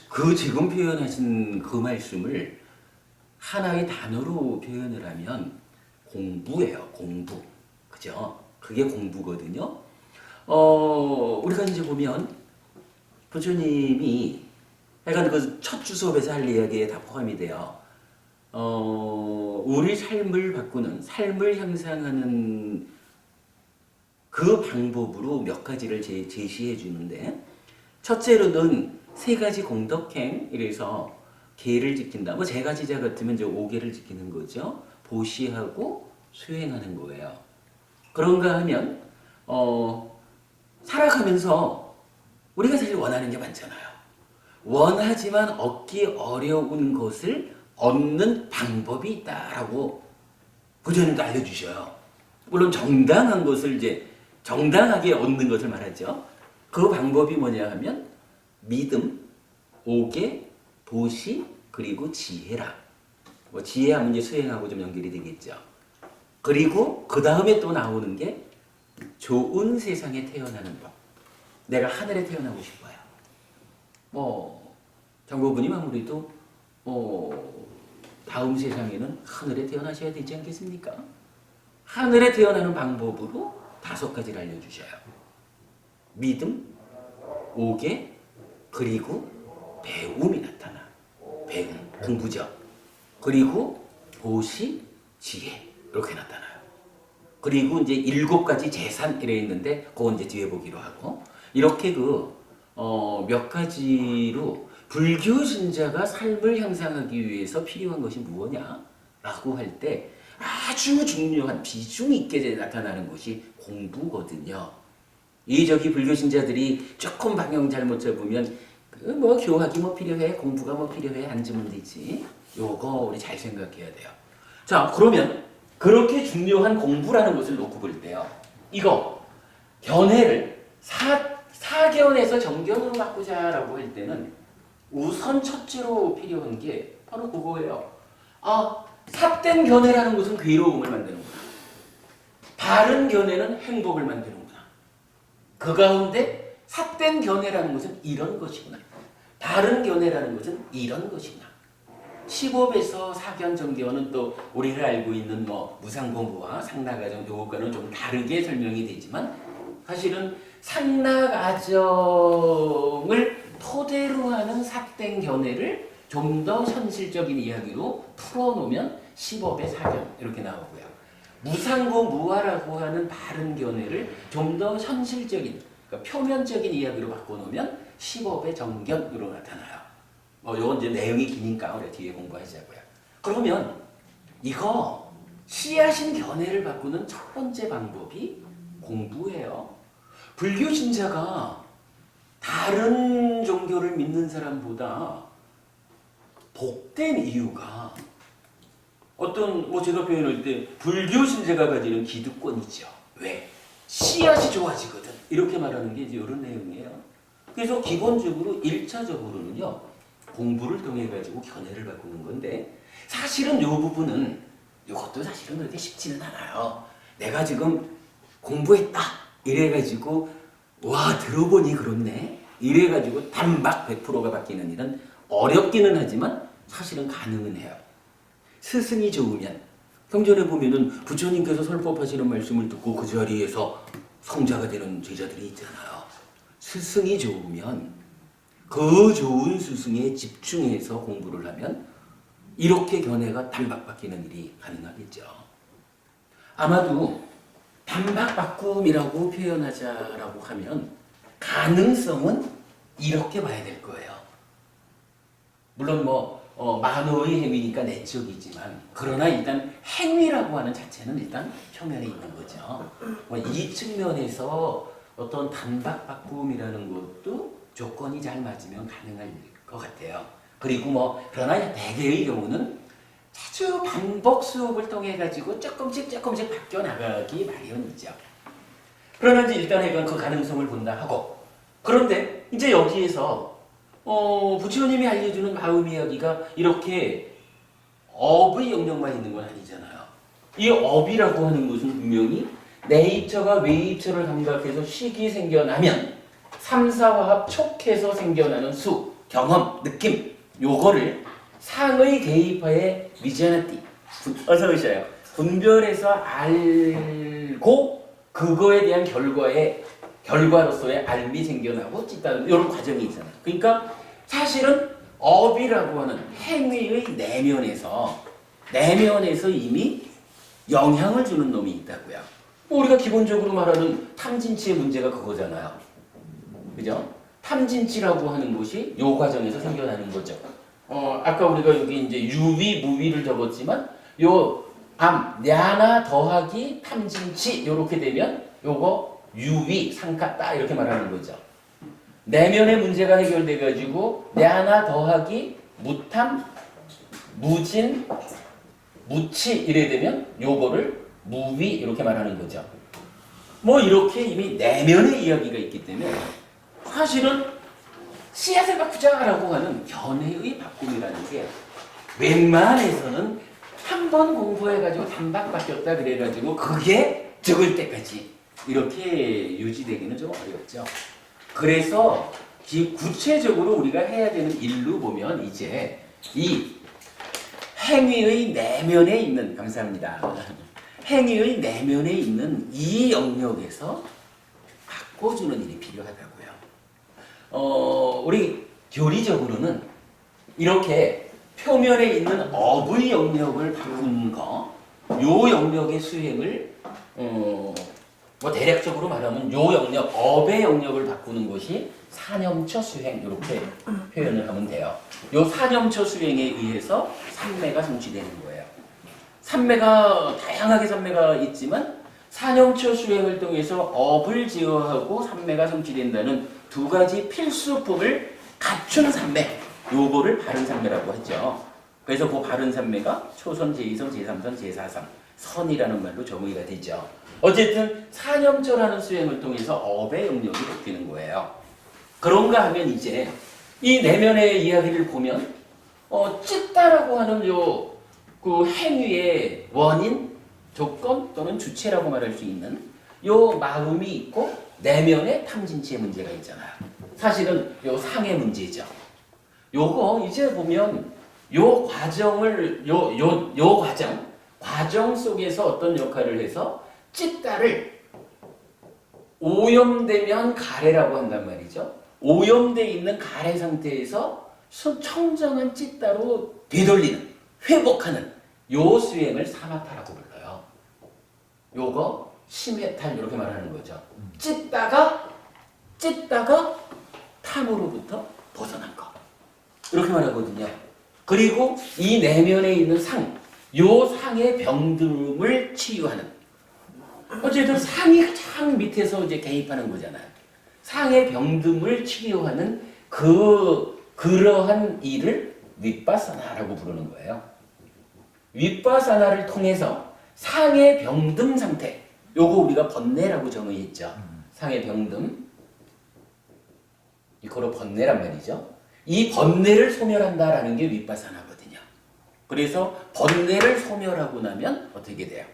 그 지금 표현하신 그 말씀을 하나의 단어로 표현을 하면 공부예요. 공부. 그죠? 그게 공부거든요. 우리가 이제 보면 부처님이 약간 그 첫 주 수업에서 할 이야기에 다 포함이 돼요. 우리 삶을 바꾸는, 삶을 향상하는 그 방법으로 몇 가지를 제시해 주는데, 첫째로는 세 가지 공덕행, 이래서 계를 지킨다. 뭐 제가 지자 같으면 이제 5계를 지키는 거죠. 보시하고 수행하는 거예요. 그런가 하면 살아가면서 우리가 사실 원하는 게 많잖아요. 원하지만 얻기 어려운 것을 얻는 방법이 있다라고 부처님도 알려주셔요. 물론 정당한 것을 이제 정당하게 얻는 것을 말하죠. 그 방법이 뭐냐 하면 믿음, 오계, 보시, 그리고 지혜라. 뭐 지혜하면 이제 수행하고 좀 연결이 되겠죠. 그리고 그 다음에 또 나오는 게 좋은 세상에 태어나는 법. 내가 하늘에 태어나고 싶어요. 장고부님 아무래도 다음 세상에는 하늘에 태어나셔야 되지 않겠습니까? 하늘에 태어나는 방법으로 5가지를 알려주셔요. 믿음, 오계, 그리고 배움이 나타나. 배움, 공부죠. 그리고 보시, 지혜 이렇게 나타나요. 그리고 이제 7가지 재산 이래 있는데 그건 이제 뒤에 보기로 하고 이렇게 몇 가지로 불교 신자가 삶을 향상하기 위해서 필요한 것이 무엇냐라고 할 때 아주 중요한 비중 있게 나타나는 것이 공부거든요. 불교 신자들이 조금 방향 잘못 잡으면 교학이 뭐 필요해, 공부가 뭐 필요해, 앉으면 되지. 요거 우리 잘 생각해야 돼요. 자, 그러면 그렇게 중요한 공부라는 것을 놓고 볼 때요. 이거 견해를 사견에서 정견으로 바꾸자라고 할 때는 우선 첫째로 필요한 게 바로 그거예요. 삿된 견해라는 것은 괴로움을 만드는구나. 바른 견해는 행복을 만드는구나. 그 가운데 삿된 견해라는 것은 이런 것이구나. 바른 견해라는 것은 이런 것이구나. 시법에서 사견 정견은 또 우리가 알고 있는 무상공부와 상나가정 요것과는 좀 다르게 설명이 되지만 사실은 상나가정을 토대로 하는 삿된 견해를 좀 더 현실적인 이야기로 풀어놓으면 시법의 사견 이렇게 나오고요. 무상고무화라고 하는 바른 견해를 좀 더 현실적인, 그러니까 표면적인 이야기로 바꿔놓으면 시법의 정견으로 나타나요. 요건 이제 내용이 기니까 우리 뒤에 공부하자고요. 그러면 이거 씨앗인 견해를 바꾸는 첫 번째 방법이 공부예요. 불교 신자가 다른 종교를 믿는 사람보다 복된 이유가 제가 표현할 때 불교 신자가 가지는 기득권이죠. 왜? 씨앗이 좋아지거든. 이렇게 말하는 게 이제 이런 내용이에요. 그래서 기본적으로 1차적으로는요. 공부를 통해 가지고 견해를 바꾸는 건데 사실은 이 부분은 이것도 사실은 그렇게 쉽지는 않아요. 내가 지금 공부했다 이래가지고 와 들어보니 그렇네 이래가지고 단박 100%가 바뀌는 일은 어렵기는 하지만 사실은 가능은 해요. 스승이 좋으면 경전에 보면은 부처님께서 설법하시는 말씀을 듣고 그 자리에서 성자가 되는 제자들이 있잖아요. 스승이 좋으면 그 좋은 스승에 집중해서 공부를 하면 이렇게 견해가 단박 바뀌는 일이 가능하겠죠. 아마도 단박 바꿈이라고 표현하자라고 하면 가능성은 이렇게 봐야 될 거예요. 물론 만호의 행위니까 내적이지만 그러나 일단 행위라고 하는 자체는 일단 표면에 있는 거죠. 이 측면에서 어떤 단박 바꿈이라는 것도 조건이 잘 맞으면 가능할 것 같아요. 그리고 그러나 대개의 경우는 자주 반복 수업을 통해 가지고 조금씩 바뀌어 나가기 마련이죠. 그러나 이제 일단 이건 그 가능성을 본다 하고 그런데 이제 여기에서 부처님이 알려주는 마음 이야기가 이렇게 업의 영역만 있는 건 아니잖아요. 이 업이라고 하는 것은 분명히 내입처가 외입처를 감각해서 식이 생겨나면 삼사화합 촉해서 생겨나는 수, 경험, 느낌 요거를 상의 대입하에 미제나띠 어서 오셔요. 분별해서 알고 그거에 대한 결과로서의 알미 생겨나고 찢다는 이런 과정이 있잖아요. 그러니까 사실은 업이라고 하는 행위의 내면에서 이미 영향을 주는 놈이 있다고요. 우리가 기본적으로 말하는 탐진치의 문제가 그거잖아요. 그죠? 탐진치라고 하는 것이 요 과정에서 생겨나는 거죠. 아까 우리가 여기 이제 유위, 무위를 적었지만 요 냐나 더하기 탐진치 요렇게 되면 요거 유위, 상카따 이렇게 말하는 거죠. 내면의 문제가 해결돼 가지고 냐나 더하기 무탐, 무진, 무치 이래 되면 요거를 무위 이렇게 말하는 거죠. 뭐 이렇게 이미 내면의 이야기가 있기 때문에 사실은 씨앗을 바꾸자라고 하는 견해의 바꿈이라는 게 웬만해서는 한 번 공부해가지고 단박 바뀌었다 그래가지고 그게 적을 때까지 이렇게 유지되기는 좀 어렵죠. 그래서 구체적으로 우리가 해야 되는 일로 보면 이제 이 행위의 내면에 있는 감사합니다. 행위의 내면에 있는 이 영역에서 바꿔주는 일이 필요하다고요. 우리 교리적으로는 이렇게 표면에 있는 업의 영역을 바꾸는 거, 요 영역의 수행을 뭐 대략적으로 말하면 요 영역, 업의 영역을 바꾸는 것이 사념처 수행 이렇게 표현을 하면 돼요. 요 사념처 수행에 의해서 삼매가 성취되는 거예요. 삼매가 다양하게 삼매가 있지만 사념처 수행을 통해서 업을 제어하고 삼매가 성취된다는 두 가지 필수품을 갖춘 삼매, 요거를 바른 삼매라고 하죠. 그래서 그 바른 삼매가 초선, 제2선, 제3선, 제4선, 선이라는 말로 정의가 되죠. 어쨌든 사념처라는 수행을 통해서 업의 영역이 바뀌는 거예요. 그런가 하면 이제 이 내면의 이야기를 보면 찢다라고 하는 요 그 행위의 원인, 조건 또는 주체라고 말할 수 있는 요 마음이 있고 내면의 탐진치의 문제가 있잖아요. 사실은 요 상의 문제죠. 요거 이제 보면 요 과정을 과정 속에서 어떤 역할을 해서 찢다를 오염되면 가래라고 한단 말이죠. 오염돼 있는 가래 상태에서 청정한 찢다로 되돌리는, 회복하는 요 수행을 사마타라고 불러요. 요거 심해탈 이렇게 말하는 거죠. 찢다가 탐으로부터 벗어난 거. 이렇게 말하거든요. 그리고 이 내면에 있는 요 상의 병듦을 치유하는. 어쨌든 상이 가장 밑에서 이제 개입하는 거잖아요. 상의 병듦을 치유하는 그러한 일을 윗바사나라고 부르는 거예요. 윗바사나를 통해서 상의 병듦 상태, 요거 우리가 번뇌라고 정의했죠. 상의 병듦, 이거로 번뇌란 말이죠. 이 번뇌를 소멸한다라는 게 윗바사나거든요. 그래서 번뇌를 소멸하고 나면 어떻게 돼요?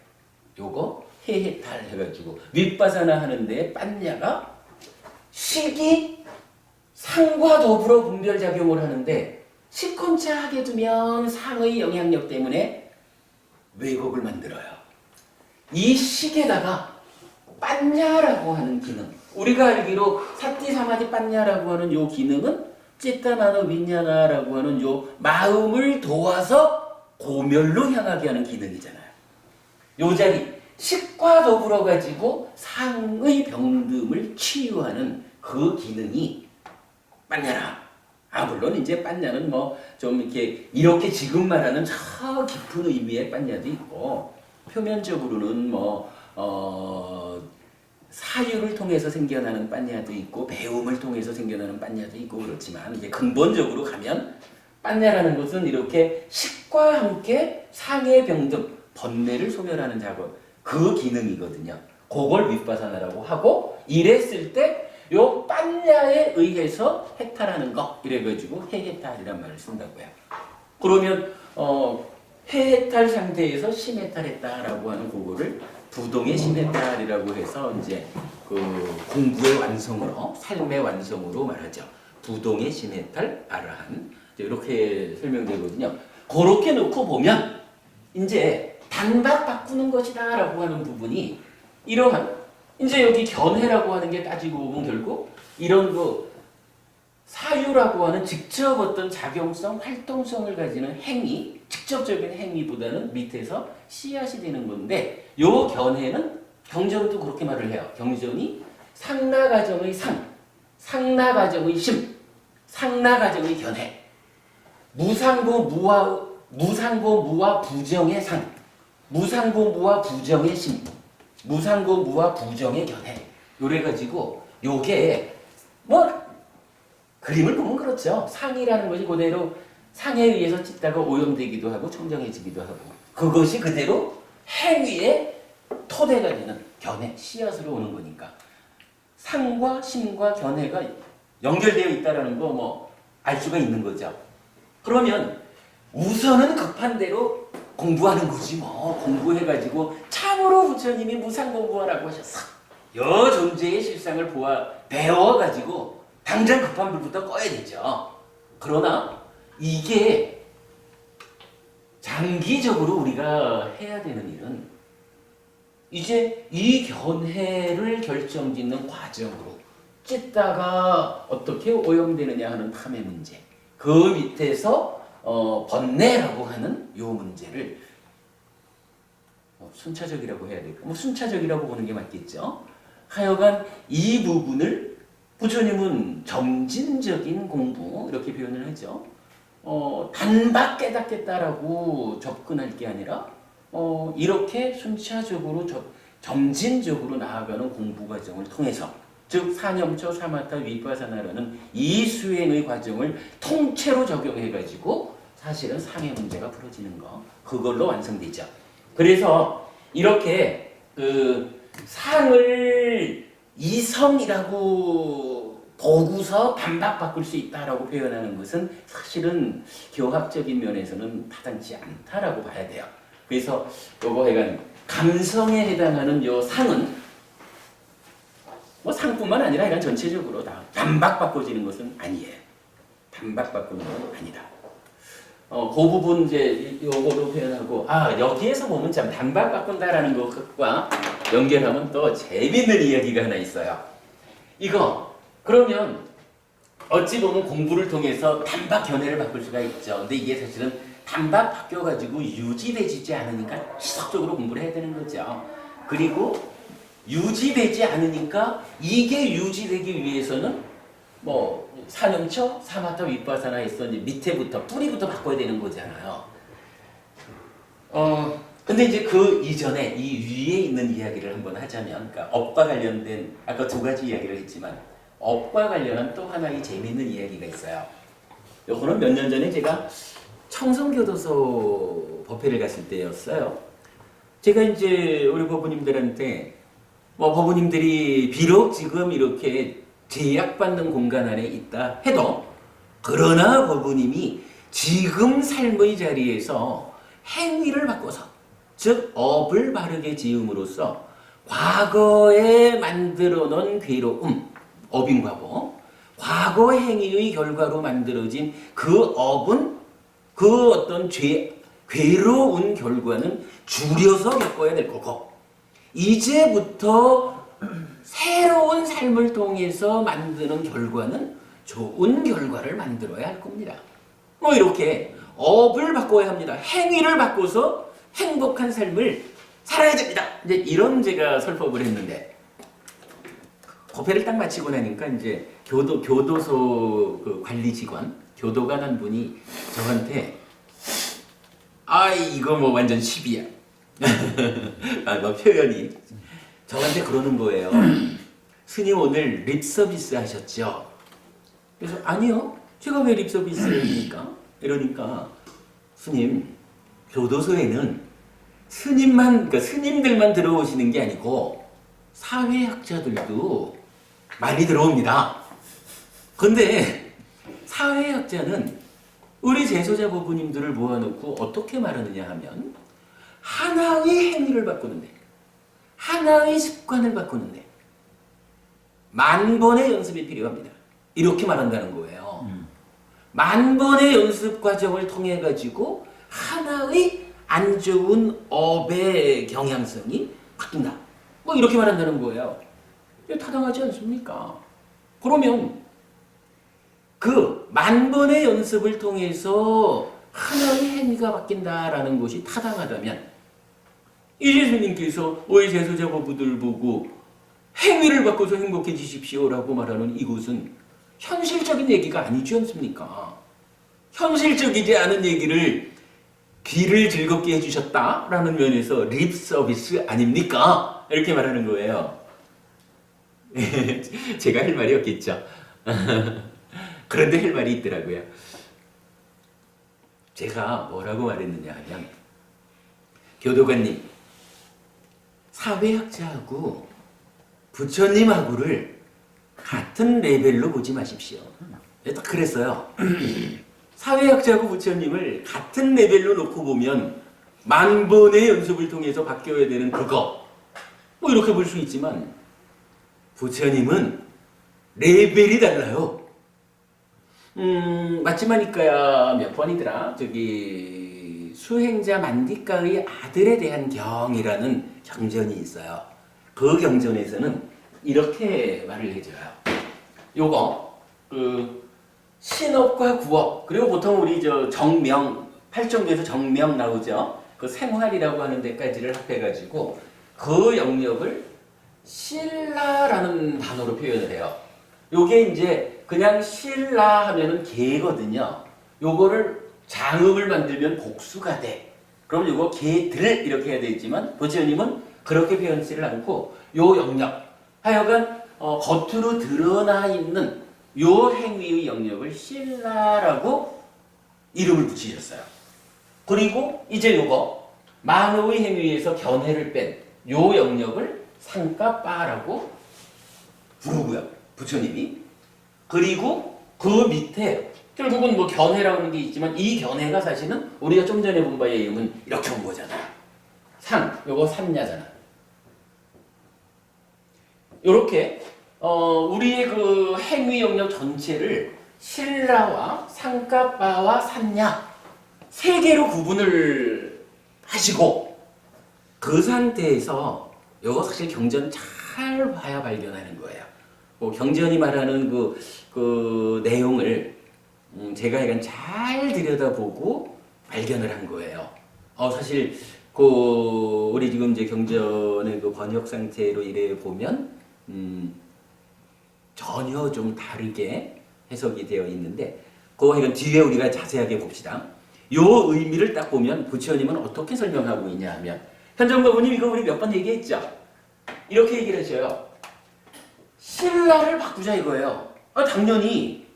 요거 해해탈 해가지고 윗바사나 하는데 빤냐가 식이 상과 더불어 분별작용을 하는데 시컨차 하게 두면 상의 영향력 때문에 왜곡을 만들어요. 이 식에다가 빤냐라고 하는 기능, 우리가 알기로 사띠 사마디 빤냐라고 하는 요 기능은 찌따나노 윈냐나라고 하는 요 마음을 도와서 고멸로 향하게 하는 기능이잖아요. 요 자리 식과 더불어 가지고 상의 병듦을 치유하는 그 기능이 빤냐라. 물론 이제 빤냐는 뭐 좀 이렇게 지금 말하는 저 깊은 의미의 빤냐도 있고 표면적으로는 사유를 통해서 생겨나는 빤냐도 있고 배움을 통해서 생겨나는 빤냐도 있고 그렇지만 이제 근본적으로 가면 빤냐라는 것은 이렇게 식과 함께 상의 병듦, 번뇌를 소멸하는 작업, 그 기능이거든요. 그걸 윗바사나라고 하고 이랬을 때 요 빤냐에 의해서 해탈하는 거 이래가지고 해해탈이란 말을 쓴다고요. 그러면 해해탈 상태에서 심해탈했다라고 하는 그거를 부동의 심해탈이라고 해서 이제 그 공부의 완성으로 삶의 완성으로 말하죠. 부동의 심해탈 아라한 이렇게 설명되거든요. 그렇게 놓고 보면 이제 단박 바꾸는 것이다라고 하는 부분이 이러한 이제 여기 견해라고 하는 게 따지고 보면 결국 이런 거 사유라고 하는 직접 어떤 작용성, 활동성을 가지는 행위, 직접적인 행위보다는 밑에서 씨앗이 되는 건데 요 견해는 경전도 그렇게 말을 해요. 경전이 상나가정의 상, 상나가정의 심, 상나가정의 견해, 무상고 무와 부정의 상, 무상고 무와 부정의 심, 무상고 무와 부정의 견해. 요래 가지고 요게 뭐 그림을 보면 그렇죠. 상이라는 것이 그대로 상에 의해서 찢다가 오염되기도 하고 청정해지기도 하고 그것이 그대로 행위의 토대가 되는 견해, 씨앗으로 오는 거니까 상과 심과 견해가 연결되어 있다는 거 뭐 알 수가 있는 거죠. 그러면 우선은 급한 대로 공부하는 거지 뭐. 공부해가지고 참으로 부처님이 무상공부하라고 하셨어. 여 존재의 실상을 배워가지고 당장 급한 불부터 꺼야 되죠. 그러나 이게 장기적으로 우리가 해야 되는 일은 이제 이 견해를 결정짓는 과정으로 찢다가 어떻게 오염되느냐 하는 탐의 문제, 그 밑에서 번뇌라고 하는 요 문제를 순차적이라고 해야 될까? 뭐 순차적이라고 보는 게 맞겠죠. 하여간 이 부분을 부처님은 점진적인 공부 이렇게 표현을 하죠. 단박 깨닫겠다라고 접근할 게 아니라 이렇게 순차적으로 점진적으로 나아가는 공부 과정을 통해서 즉 사념처, 사마타, 위파사나라는 이 수행의 과정을 통째로 적용해가지고 사실은 상의 문제가 풀어지는 거 그걸로 완성되죠. 그래서 이렇게 그 상을 이성이라고 보고서 반박 바꿀 수 있다라고 표현하는 것은 사실은 교학적인 면에서는 타당치 않다라고 봐야 돼요. 그래서 요거 해간 감성에 해당하는 요 상은 뭐 상뿐만 아니라 이런 전체적으로 다 반박 바꿔지는 것은 아니에요. 반박 바꾸는 건 아니다. 그 부분 이제 요거로 표현하고 여기에서 보면 참 반박 바꾼다라는 것과 연결하면 또 재밌는 이야기가 하나 있어요. 이거 그러면 어찌 보면 공부를 통해서 반박 견해를 바꿀 수가 있죠. 근데 이게 사실은 반박 바뀌어가지고 유지되지 않으니까 지속적으로 공부를 해야 되는 거죠. 그리고 유지되지 않으니까 이게 유지되기 위해서는 뭐 사념처, 사마타, 위파사나 해서 이제 밑에부터 뿌리부터 바꿔야 되는 거잖아요. 근데 이제 그 이전에 이 위에 있는 이야기를 한번 하자면, 그러니까 업과 관련된 아까 두 가지 이야기를 했지만 업과 관련한 또 하나의 재미있는 이야기가 있어요. 요거는 몇 년 전에 제가 청성교도소 법회를 갔을 때였어요. 제가 이제 우리 법부님들한테 법부님들이 비록 지금 이렇게 제약받는 공간 안에 있다 해도 그러나 법부님이 지금 삶의 자리에서 행위를 바꿔서 즉 업을 바르게 지음으로써 과거에 만들어 놓은 괴로움, 업인 과거, 과거 행위의 결과로 만들어진 그 업은 그 어떤 괴로운 결과는 줄여서 겪어야 될 거고 이제부터 새로운 삶을 통해서 만드는 결과는 좋은 결과를 만들어야 할 겁니다. 뭐 이렇게 업을 바꿔야 합니다. 행위를 바꿔서 행복한 삶을 살아야 됩니다. 이제 이런 제가 설법을 했는데 법회를 딱 마치고 나니까 이제 교도소 그 관리 직원, 교도관 한 분이 저한테 이거 뭐 완전 시비야. 뭐 표현이 저한테 그러는 거예요. 스님 오늘 립 서비스 하셨죠? 그래서 아니요. 제가 왜 립 서비스를 합니까? 이러니까 스님 교도소에는 그러니까 스님들만 들어오시는 게 아니고 사회학자들도 많이 들어옵니다. 근데 사회학자는 우리 재소자 법부님들을 모아놓고 어떻게 말하느냐 하면 하나의 행위를 바꾸는데 하나의 습관을 바꾸는데 10,000번의 연습이 필요합니다. 이렇게 말한다는 거예요. 10,000번의 연습 과정을 통해 가지고 하나의 안 좋은 업의 경향성이 바뀐다. 뭐 이렇게 말한다는 거예요. 타당하지 않습니까? 그러면 그 만 번의 연습을 통해서 하나의 행위가 바뀐다라는 것이 타당하다면 이재수님께서 오해 재소자고부들 보고 행위를 바꿔서 행복해지십시오라고 말하는 이것은 현실적인 얘기가 아니지 않습니까? 현실적이지 않은 얘기를 귀를 즐겁게 해주셨다라는 면에서 립 서비스 아닙니까? 이렇게 말하는 거예요. 제가 할 말이 없겠죠. 그런데 할 말이 있더라고요. 제가 뭐라고 말했느냐 하면 교도관님, 사회학자하고 부처님하고를 같은 레벨로 보지 마십시오. 딱 그랬어요. 사회학자하고 부처님을 같은 레벨로 놓고 보면 만 번의 연습을 통해서 바뀌어야 되는 그거 뭐 이렇게 볼 수 있지만 부처님은 레벨이 달라요. 마지막이니까야 몇 번이더라? 저기 수행자 만디가의 아들에 대한 경이라는 경전이 있어요. 그 경전에서는 이렇게 말을 해줘요. 요거 신업과 구업, 그리고 보통 우리 저 정명, 팔정도에서 정명 나오죠. 그 생활이라고 하는 데까지를 합해가지고 그 영역을 신라라는 단어로 표현을 해요. 요게 이제 그냥 신라 하면은 개거든요. 요거를 장음을 만들면 복수가 돼. 그럼 요거 개들 이렇게 해야 되지만 부처님은 그렇게 표현하지를 않고 요 영역, 하여간 겉으로 드러나 있는 요 행위의 영역을 신라라고 이름을 붙이셨어요. 그리고 이제 요거 만호의 행위에서 견해를 뺀 요 영역을 상가빠라고 부르고요. 부처님이. 그리고 그 밑에 결국은 뭐 견해라고 하는 게 있지만 이 견해가 사실은 우리가 좀 전에 본 바의 이름은 이렇게 온 거잖아요. 상, 요거 삼야잖아. 요렇게 우리의 그 행위 영역 전체를 신라와 상가빠와 삼야 세 개로 구분을 하시고 그 상태에서 요거 사실 경전 잘 봐야 발견하는 거예요. 경전이 말하는 그 내용을 제가 약간 잘 들여다보고 발견을 한 거예요. 사실 우리 지금 이제 경전의 그 번역 상태로 이래 보면 전혀 좀 다르게 해석이 되어 있는데 이건 뒤에 우리가 자세하게 봅시다. 요 의미를 딱 보면 부처님은 어떻게 설명하고 있냐 하면 현정법부님 이거 우리 몇 번 얘기했죠? 이렇게 얘기를 하셔요. 신라를 바꾸자 이거예요. 당연히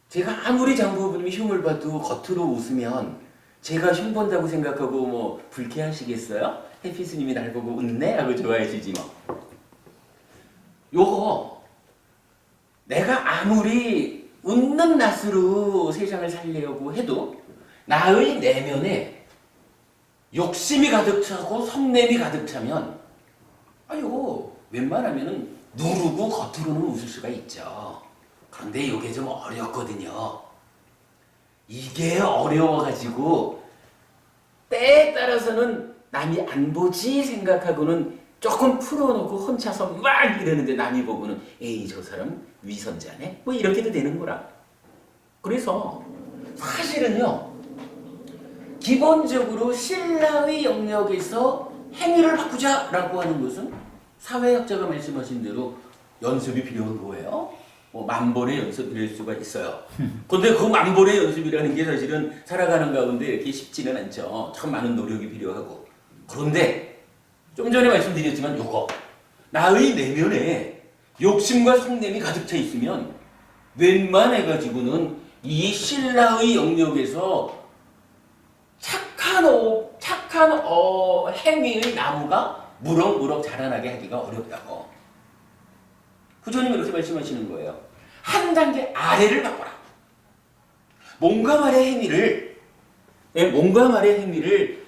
제가 아무리 장부부님이 흉을 봐도 겉으로 웃으면 제가 흉 본다고 생각하고 뭐 불쾌하시겠어요? 해피 스님이 날 보고 웃네? 하고 좋아하시지 뭐. 요거 내가 아무리 웃는 낯으로 세상을 살려고 해도 나의 내면에 욕심이 가득 차고 성냄이 가득 차면 요거 웬만하면은 누르고 겉으로는 웃을 수가 있죠. 그런데 이게 좀 어렵거든요. 이게 어려워가지고 때에 따라서는 남이 안 보지 생각하고는 조금 풀어놓고 혼자서 막 이러는데 남이 보고는 에이 저 사람 위선자네? 뭐 이렇게도 되는 거라. 그래서 사실은요 기본적으로 신라의 영역에서 행위를 바꾸자라고 하는 것은 사회학자가 말씀하신 대로 연습이 필요한 거예요. 뭐 만 번의 연습일 수가 있어요. 근데 그 만 번의 연습이라는 게 사실은 살아가는 가운데 이렇게 쉽지는 않죠. 참 많은 노력이 필요하고. 그런데 좀 전에 말씀드렸지만 요거 나의 내면에 욕심과 성냄이 가득 차 있으면 웬만해가지고는 이 신라의 영역에서 착한 행위의 나무가 무럭무럭 자라나게 하기가 어렵다고. 부처님이 이렇게 말씀하시는 거예요. 한 단계 아래를 바꿔라. 몸과 말의 행위를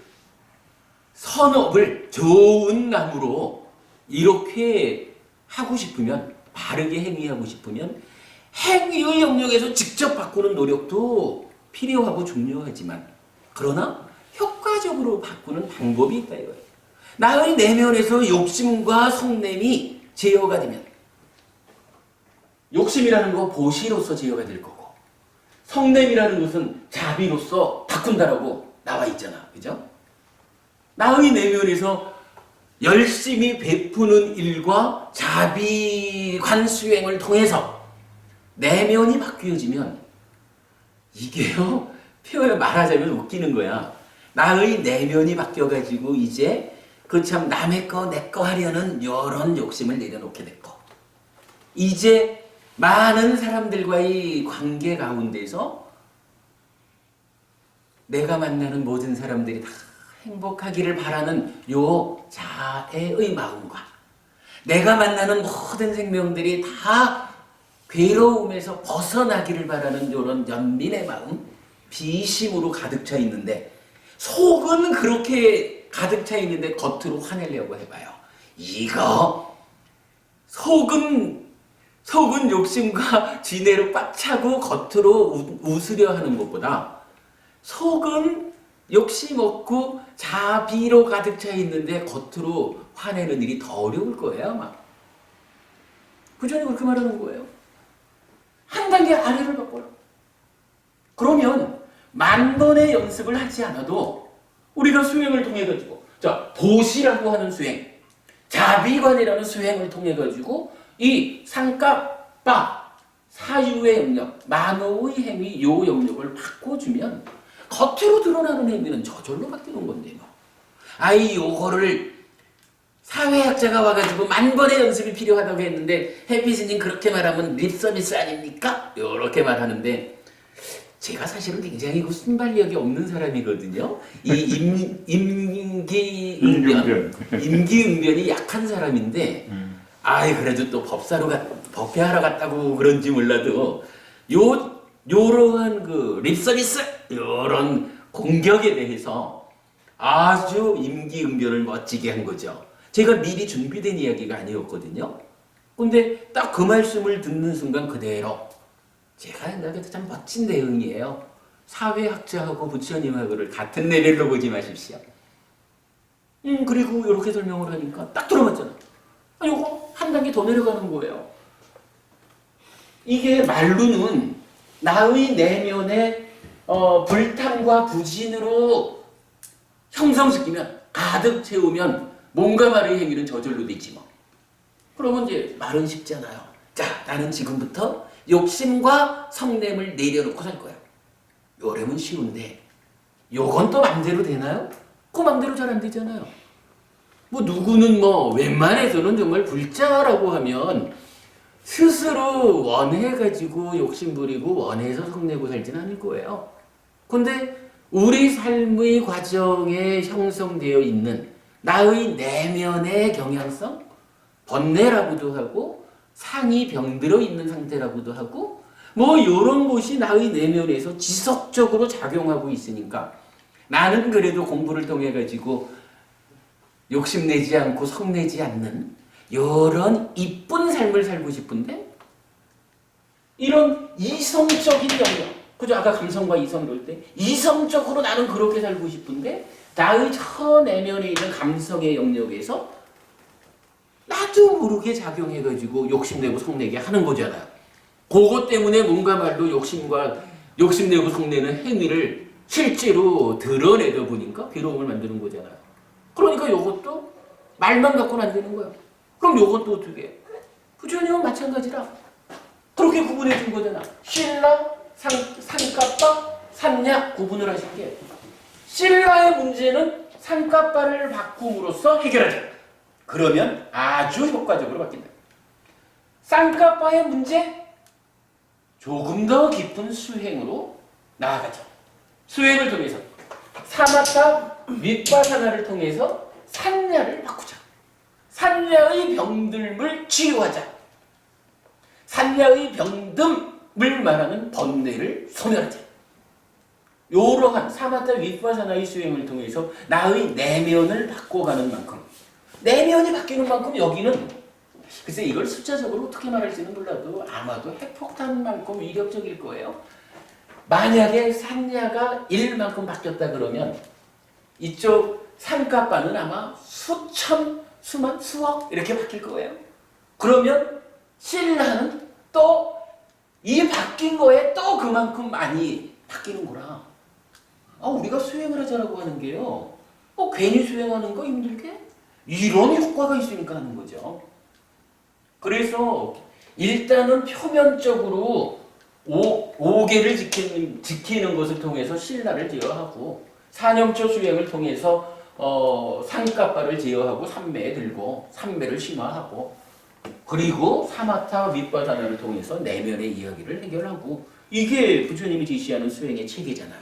선업을 좋은 나무로 이렇게 하고 싶으면, 바르게 행위하고 싶으면 행위의 영역에서 직접 바꾸는 노력도 필요하고 중요하지만, 그러나 효과적으로 바꾸는 방법이 있다 이거예요. 나의 내면에서 욕심과 성냄이 제어가 되면 욕심이라는 거 보시로서 제어가 될 거고, 성냄이라는 것은 자비로서 바꾼다라고 나와 있잖아. 그죠? 나의 내면에서 열심히 베푸는 일과 자비관 수행을 통해서 내면이 바뀌어지면 이게요, 표현 말하자면 웃기는 거야. 나의 내면이 바뀌어가지고 이제 그 참 남의 거 내 거 하려는 이런 욕심을 내려놓게 됐고, 이제 많은 사람들과의 관계 가운데서 내가 만나는 모든 사람들이 다 행복하기를 바라는 요 자애의 마음과 내가 만나는 모든 생명들이 다 괴로움에서 벗어나기를 바라는 이런 연민의 마음, 비심으로 가득 차 있는데, 속은 그렇게 가득 차 있는데 겉으로 화내려고 해봐요. 이거 속은 욕심과 진해로 꽉 차고 겉으로 웃으려 하는 것보다, 속은 욕심 없고 자비로 가득 차 있는데 겉으로 화내는 일이 더 어려울 거예요, 아마. 부처님 그렇게 말하는 거예요. 한 단계 아래를 바꿔요. 그러면 만 번의 연습을 하지 않아도 우리가 수행을 통해 가지고, 자, 보시라고 하는 수행, 자비관이라는 수행을 통해 가지고 이 상가빠 사유의 영역, 만호의 행위, 요 영역을 바꿔주면 겉으로 드러나는 행위는 저절로 바뀌는 건데, 뭐. 아이, 요거를 사회학자가 와가지고 만 번의 연습이 필요하다고 했는데, 해피스님 그렇게 말하면 립서비스 아닙니까? 요렇게 말하는데, 제가 사실은 굉장히 그 순발력이 없는 사람이거든요. 이 임기응변이 약한 사람인데, 아이, 그래도 또 법회하러 갔다고 그런지 몰라도, 요러한 그 립서비스, 요런 공격에 대해서 아주 임기응변을 멋지게 한 거죠. 제가 미리 준비된 이야기가 아니었거든요. 근데 딱 그 말씀을 듣는 순간 그대로, 제가 생각해도 참 멋진 내용이에요. 사회학자하고 부처님하고를 같은 레벨로 보지 마십시오. 그리고 이렇게 설명을 하니까 딱 들어맞잖아. 요거 한 단계 더 내려가는 거예요. 이게 말로는 나의 내면의 불탐과 부진으로 형성시키면, 가득 채우면 몸과 말의 행위는 저절로 되지 뭐. 그러면 이제 말은 쉽잖아요. 자, 나는 지금부터 욕심과 성냄을 내려놓고 살 거야. 요래면 쉬운데, 요건 또 맘대로 되나요? 그 맘대로 잘 안 되잖아요. 뭐 누구는 뭐 웬만해서는 정말 불자라고 하면 스스로 원해가지고 욕심 부리고 원해서 성내고 살진 않을 거예요. 근데 우리 삶의 과정에 형성되어 있는 나의 내면의 경향성, 번뇌라고도 하고 상이 병들어 있는 상태라고도 하고, 뭐 이런 것이 나의 내면에서 지속적으로 작용하고 있으니까, 나는 그래도 공부를 통해 가지고 욕심내지 않고 성내지 않는 이런 이쁜 삶을 살고 싶은데, 이런 이성적인 영역, 그죠? 아까 감성과 이성 그럴 때 이성적으로 나는 그렇게 살고 싶은데, 나의 저 내면에 있는 감성의 영역에서 나도 모르게 작용해가지고 욕심내고 성내게 하는 거잖아요. 그것 때문에 뭔가 말로 욕심내고 성내는 행위를 실제로 드러내다 보니까 괴로움을 만드는 거잖아요. 그러니까 이것도 말만 갖고는 안 되는 거예요. 그럼 이것도 어떻게 해? 부처님은 마찬가지라 그렇게 구분해 준 거잖아. 신라, 상가빠, 산냐 구분을 하신 게, 신라의 문제는 상가빠를 바꿈으로써 해결하자. 그러면 아주 효과적으로 바뀐다. 쌍가빠의 문제, 조금 더 깊은 수행으로 나아가자. 수행을 통해서 사마타 윗바사나를 통해서 산냐를 바꾸자. 산냐의 병듦을 치유하자. 산냐의 병듦을 말하는 번뇌를 소멸하자. 이러한 사마타 윗바사나의 수행을 통해서 나의 내면을 바꿔가는 만큼, 내면이 바뀌는 만큼 여기는, 글쎄 이걸 숫자적으로 어떻게 말할지는 몰라도 아마도 핵폭탄만큼 위력적일 거예요. 만약에 산야가 1만큼 바뀌었다 그러면 이쪽 산가빠는 아마 수천, 수만, 수억 이렇게 바뀔 거예요. 그러면 신라는 또 이 바뀐 거에 또 그만큼 많이 바뀌는 거라. 우리가 수행을 하자라고 하는 게요. 괜히 수행하는 거 힘들게? 이런 효과가 있으니까 하는 거죠. 그래서 일단은 표면적으로 5개를 지키는 것을 통해서 신라를 제어하고 사념초 수행을 통해서 상가빠를 제어하고 삼매에 들고 삼매를 심화하고 그리고 사마타 윗바다나를 통해서 내면의 이야기를 해결하고 이게 부처님이 제시하는 수행의 체계잖아요.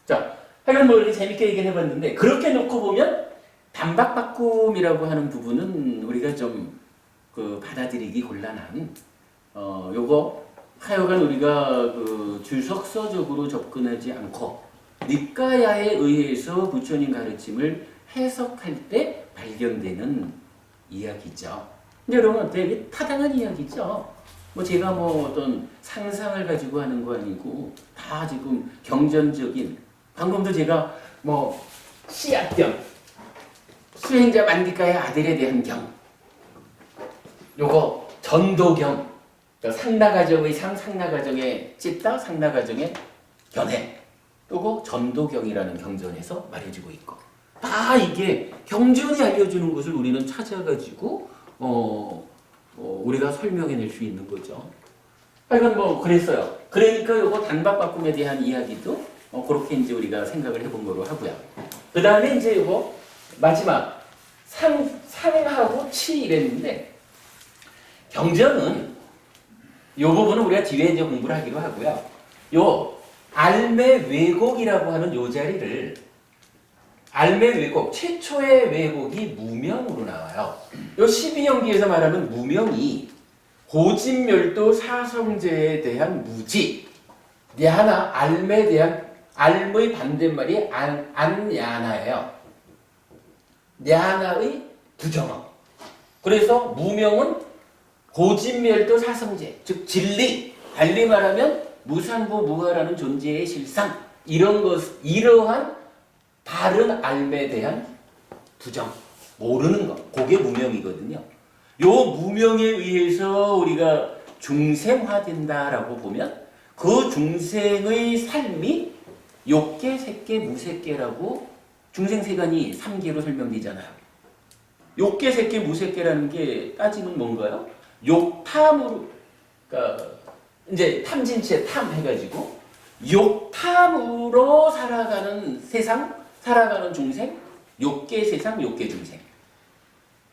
자, 하여간 뭐 이렇게 재밌게 얘기를 해봤는데 그렇게 놓고 보면 단박바꿈이라고 하는 부분은 우리가 좀 받아들이기 곤란한 요거 하여간 우리가 주석서적으로 접근하지 않고 니까야에 의해서 부처님 가르침을 해석할 때 발견되는 이야기죠. 근데 여러분 되게 타당한 이야기죠. 뭐 제가 뭐 어떤 상상을 가지고 하는 거 아니고 다 지금 경전적인 방금도 제가 뭐 씨앗경 수행자 만디카의 아들에 대한 경 요거 전도경 그러니까 상나가정의 상나가정의 찢다 상나가정의 견해 요거 전도경이라는 경전에서 말해주고 있고 다 이게 경전이 알려주는 것을 우리는 찾아가지고 우리가 설명해낼 수 있는 거죠. 하여간 뭐 그랬어요. 그러니까 요거 단박바꿈에 대한 이야기도 그렇게 이제 우리가 생각을 해본 거로 하고요. 그 다음에 이제 요거 마지막 상하고 치 이랬는데 경전은 요 부분은 우리가 뒤에 이제 공부를 하기로 하고요. 요 알매 왜곡이라고 하는 요 자리를 알매 왜곡 최초의 왜곡이 무명으로 나와요. 요 12연기에서 말하는 무명이 고진멸도 사성제에 대한 무지 야나 알매에 대한 알의 반대말이 안야나예요. 야나의 부정어. 그래서 무명은 고진멸도 사성제 즉 진리 달리 말하면 무상부 무하라는 존재의 실상 이러한 다른 알매에 대한 부정 모르는 것 그게 무명이거든요. 요 무명에 의해서 우리가 중생화된다라고 보면 그 중생의 삶이 욕계, 색계, 무색계라고 중생세간이 3계로 설명되잖아요. 욕계, 색계, 무색계라는 게 따지면 뭔가요? 욕탐으로 그러니까 이제 탐진치에 탐 해가지고 욕탐으로 살아가는 세상, 살아가는 중생, 욕계 세상, 욕계 중생.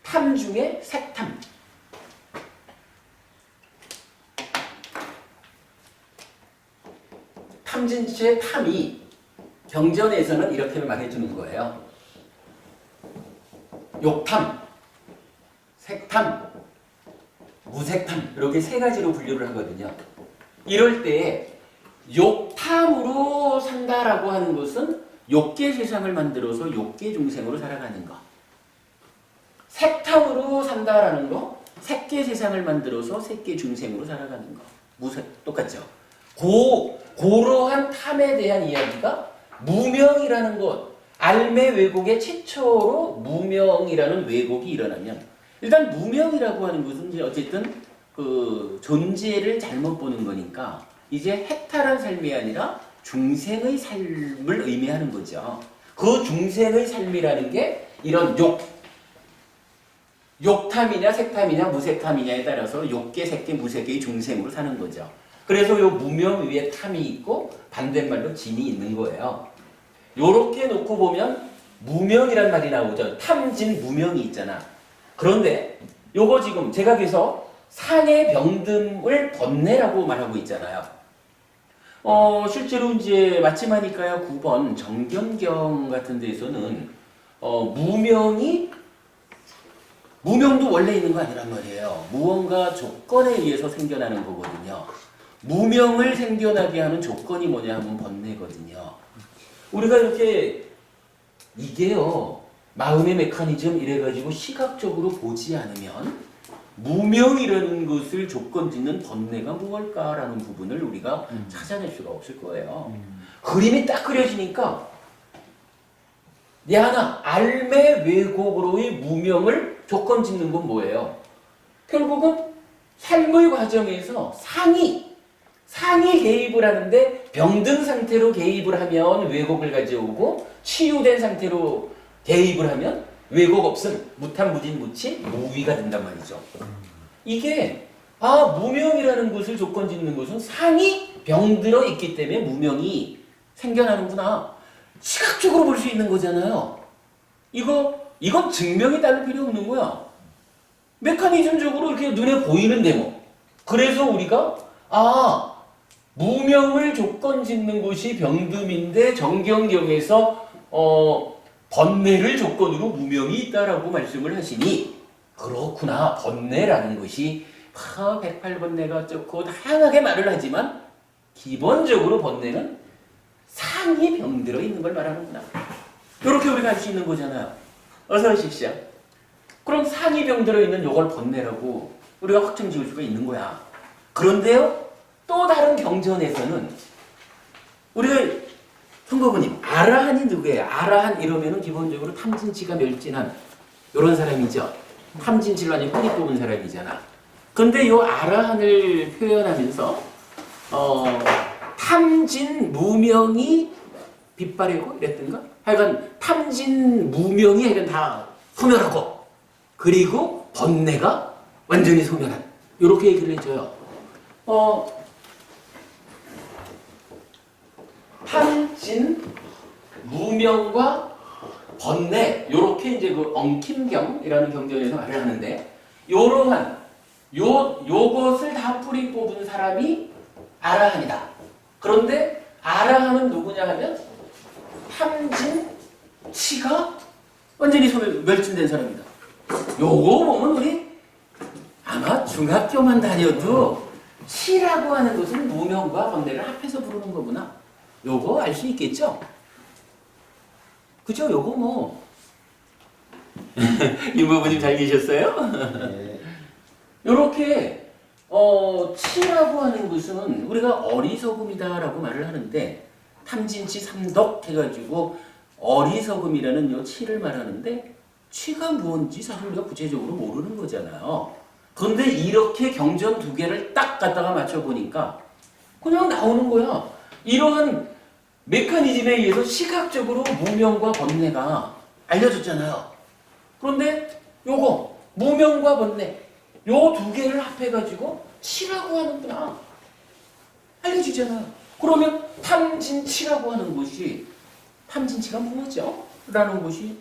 탐 중에 색탐. 탐진치의 탐이 경전에서는 이렇게 말해주는 거예요. 욕탐, 색탐, 무색탐 이렇게 세 가지로 분류를 하거든요. 이럴 때 욕탐으로 산다라고 하는 것은 욕계 세상을 만들어서 욕계 중생으로 살아가는 거. 색탐으로 산다라는 거, 색계 세상을 만들어서 색계 중생으로 살아가는 거. 무색 똑같죠. 그러한 탐에 대한 이야기가 무명이라는 것, 알매 왜곡의 최초로 무명이라는 왜곡이 일어나면 일단 무명이라고 하는 것은 이제 어쨌든 그 존재를 잘못 보는 거니까 이제 해탈한 삶이 아니라 중생의 삶을 의미하는 거죠. 그 중생의 삶이라는 게 이런 욕탐이냐 색탐이냐 무색탐이냐에 따라서 욕계, 색계, 무색계의 중생으로 사는 거죠. 그래서 요 무명 위에 탐이 있고 반대말로 진이 있는 거예요. 요렇게 놓고 보면 무명이란 말이 나오죠. 탐진 무명이 있잖아. 그런데 요거 지금 제가 그래서 상의 병듦을 번뇌라고 말하고 있잖아요. 실제로 이제 마침하니까요 9번 정견경 같은 데에서는 무명도 원래 있는 거 아니란 말이에요. 무언가 조건에 의해서 생겨나는 거거든요. 무명을 생겨나게 하는 조건이 뭐냐 하면 번뇌거든요. 우리가 이렇게 이게요 마음의 메커니즘 이래가지고 시각적으로 보지 않으면 무명이라는 것을 조건 짓는 번뇌가 무엇일까라는 부분을 우리가 찾아낼 수가 없을 거예요. 그림이 딱 그려지니까 하나 알매 왜곡으로의 무명을 조건 짓는 건 뭐예요? 결국은 삶의 과정에서 상이 개입을 하는데 병든 상태로 개입을 하면 왜곡을 가져오고 치유된 상태로 개입을 하면 왜곡 없음, 무탄무진 무치, 무위가 된단 말이죠. 이게 무명이라는 것을 조건 짓는 것은 상이 병들어 있기 때문에 무명이 생겨나는구나. 시각적으로 볼 수 있는 거잖아요. 이건 증명이 따를 필요 없는 거야. 메커니즘적으로 이렇게 눈에 보이는 데모. 그래서 우리가 무명을 조건 짓는 것이 병듦인데 정경경에서 번뇌를 조건으로 무명이 있다라고 말씀을 하시니 그렇구나. 번뇌라는 것이 108번뇌가 어쩌고 다양하게 말을 하지만 기본적으로 번뇌는 상이 병들어 있는 걸 말하는구나. 이렇게 우리가 알 수 있는 거잖아요. 어서 오십시오. 그럼 상이 병들어 있는 요걸 번뇌라고 우리가 확정 지을 수가 있는 거야. 그런데요, 또 다른 경전에서는 우리가 성거부님, 아라한이 누구예요? 아라한 이러면은 기본적으로 탐진치가 멸진한 이런 사람이죠. 탐진치를 완전히 뿌리 뽑은 사람이잖아. 근데 요 아라한을 표현하면서 탐진 무명이 빛바래고 이랬던가? 하여간 탐진 무명이 하여간 다 소멸하고 그리고 번뇌가 완전히 소멸한 이렇게 얘기를 해줘요. 탐진 무명과 번뇌 요렇게 이제 그 엉킴경이라는 경전에서 말을 하는데 요러한 요것을 다 뿌리 뽑은 사람이 아라한이다. 그런데 아라한은 누구냐 하면 탐진치가 완전히 멸진된 사람이다. 요거 보면 우리 아마 중학교만 다녀도 치라고 하는 것은 무명과 번뇌를 합해서 부르는 거구나. 요거 알 수 있겠죠? 그죠? 요거 뭐 유부부님 잘 계셨어요? 네. 요렇게 치라고 하는 것은 우리가 어리석음이다라고 말을 하는데 탐진치 삼덕 해가지고 어리석음이라는 요 치를 말하는데 치가 뭔지 사실 우리가 구체적으로 모르는 거잖아요. 그런데 이렇게 경전 두 개를 딱 갖다가 맞춰보니까 그냥 나오는 거야. 이러한 메커니즘에 의해서 시각적으로 무명과 번뇌가 알려졌잖아요. 그런데 요거 무명과 번뇌 요 두 개를 합해가지고 치라고 하는구나. 알려지잖아요. 그러면 탐진치라고 하는 것이 탐진치가 뭐죠? 라는 것이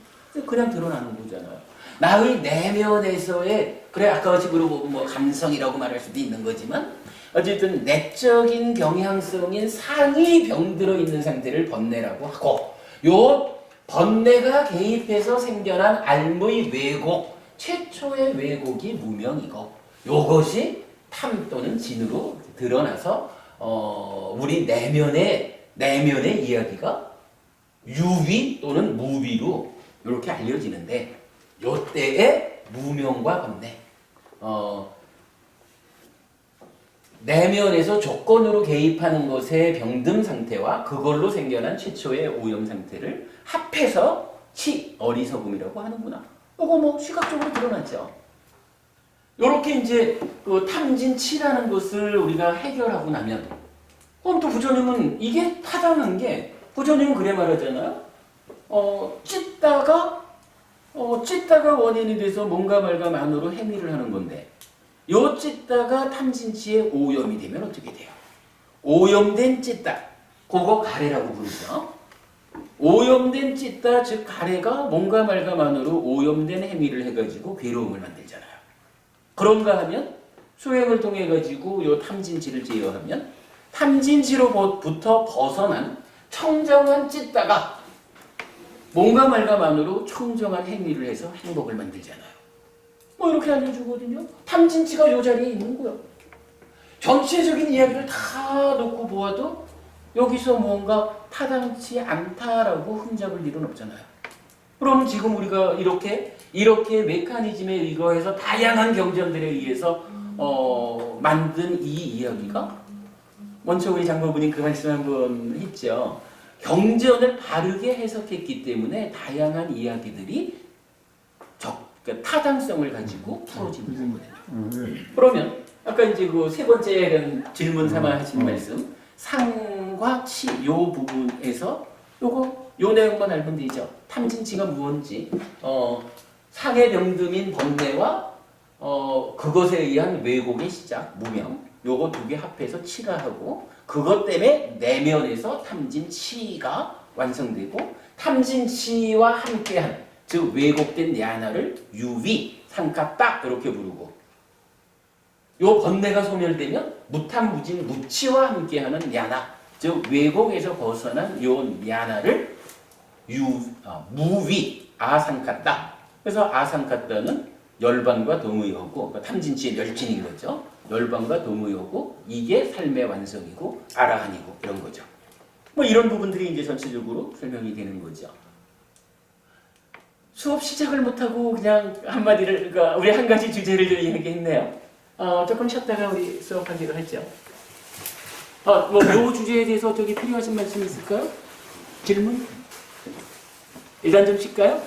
그냥 드러나는 거잖아요. 나의 내면에서의 그래 아까 같이 그러고 뭐 감성이라고 말할 수도 있는 거지만 어쨌든 내적인 경향성인 상이 병들어 있는 상태를 번뇌라고 하고 요 번뇌가 개입해서 생겨난 알무의 왜곡 최초의 왜곡이 무명이고 요것이 탐 또는 진으로 드러나서 우리 내면의 이야기가 유위 또는 무위로 이렇게 알려지는데 요때의 무명과 번뇌 내면에서 조건으로 개입하는 것의 병듦 상태와 그걸로 생겨난 최초의 오염 상태를 합해서 치 어리석음이라고 하는구나. 이거 뭐 시각적으로 드러났죠. 요렇게 이제 그 탐진치라는 것을 우리가 해결하고 나면 그럼 또 부처님은 이게 타당한 게 부처님은 그래 말하잖아요. 찢다가 원인이 돼서 뭔가 말과 만으로 행위를 하는 건데 요 찢다가 탐진치의 오염이 되면 어떻게 돼요? 오염된 찢다 그거 가래라고 부르죠. 오염된 찢다 즉 가래가 뭔가 말과 만으로 오염된 행위를 해가지고 괴로움을 만들잖아요. 그런가 하면 수행을 통해 가지고 요 탐진치를 제어하면 탐진치로부터 벗어난 청정한 찢다가 뭔가 말과 만으로 청정한 행위를 해서 행복을 만들잖아요. 뭐 이렇게 알려주거든요. 탐진치가 요 자리에 있는 거예요. 전체적인 이야기를 다 놓고 보아도 여기서 뭔가 타당치 않다라고 흠잡을 일은 없잖아요. 그럼 지금 우리가 이렇게 메커니즘에 의거해서 다양한 경전들에 의해서 만든 이 이야기가 먼저 우리 장로분이 그 말씀 한번 했죠. 경전을 바르게 해석했기 때문에 다양한 이야기들이 그러니까 타당성을 가지고 풀어지는 거거든요. 그러면 아까 이제 그 세 번째 질문 삼아 하신 말씀 상과 치 요 부분에서 요 내용만 알면 되죠. 탐진치가 무언지 상의 병듬인 번뇌와 그것에 의한 왜곡의 시작 무명 요거 두 개 합해서 치가 하고 그것 때문에 내면에서 탐진치가 완성되고 탐진치와 함께한 즉 왜곡된 야나를 유위 상가딱 이렇게 부르고 요 번뇌가 소멸되면 무탐무진 무치와 함께하는 야나 즉 왜곡에서 벗어난 요 야나를 무위 아상카따 그래서 아상카따는 열반과 동의어고 그러니까 탐진치의 멸진인 거죠. 열반과 동의어고 이게 삶의 완성이고 아라한이고 이런 거죠. 뭐 이런 부분들이 이제 전체적으로 설명이 되는 거죠. 수업 시작을 못하고 그냥 한마디를 그러니까 우리 한 가지 주제를 좀 이야기했네요. 조금 쉬었다가 우리 수업하기로 했죠. 요 주제에 대해서 저기 필요하신 말씀 있을까요? 질문? 일단 좀 쉴까요?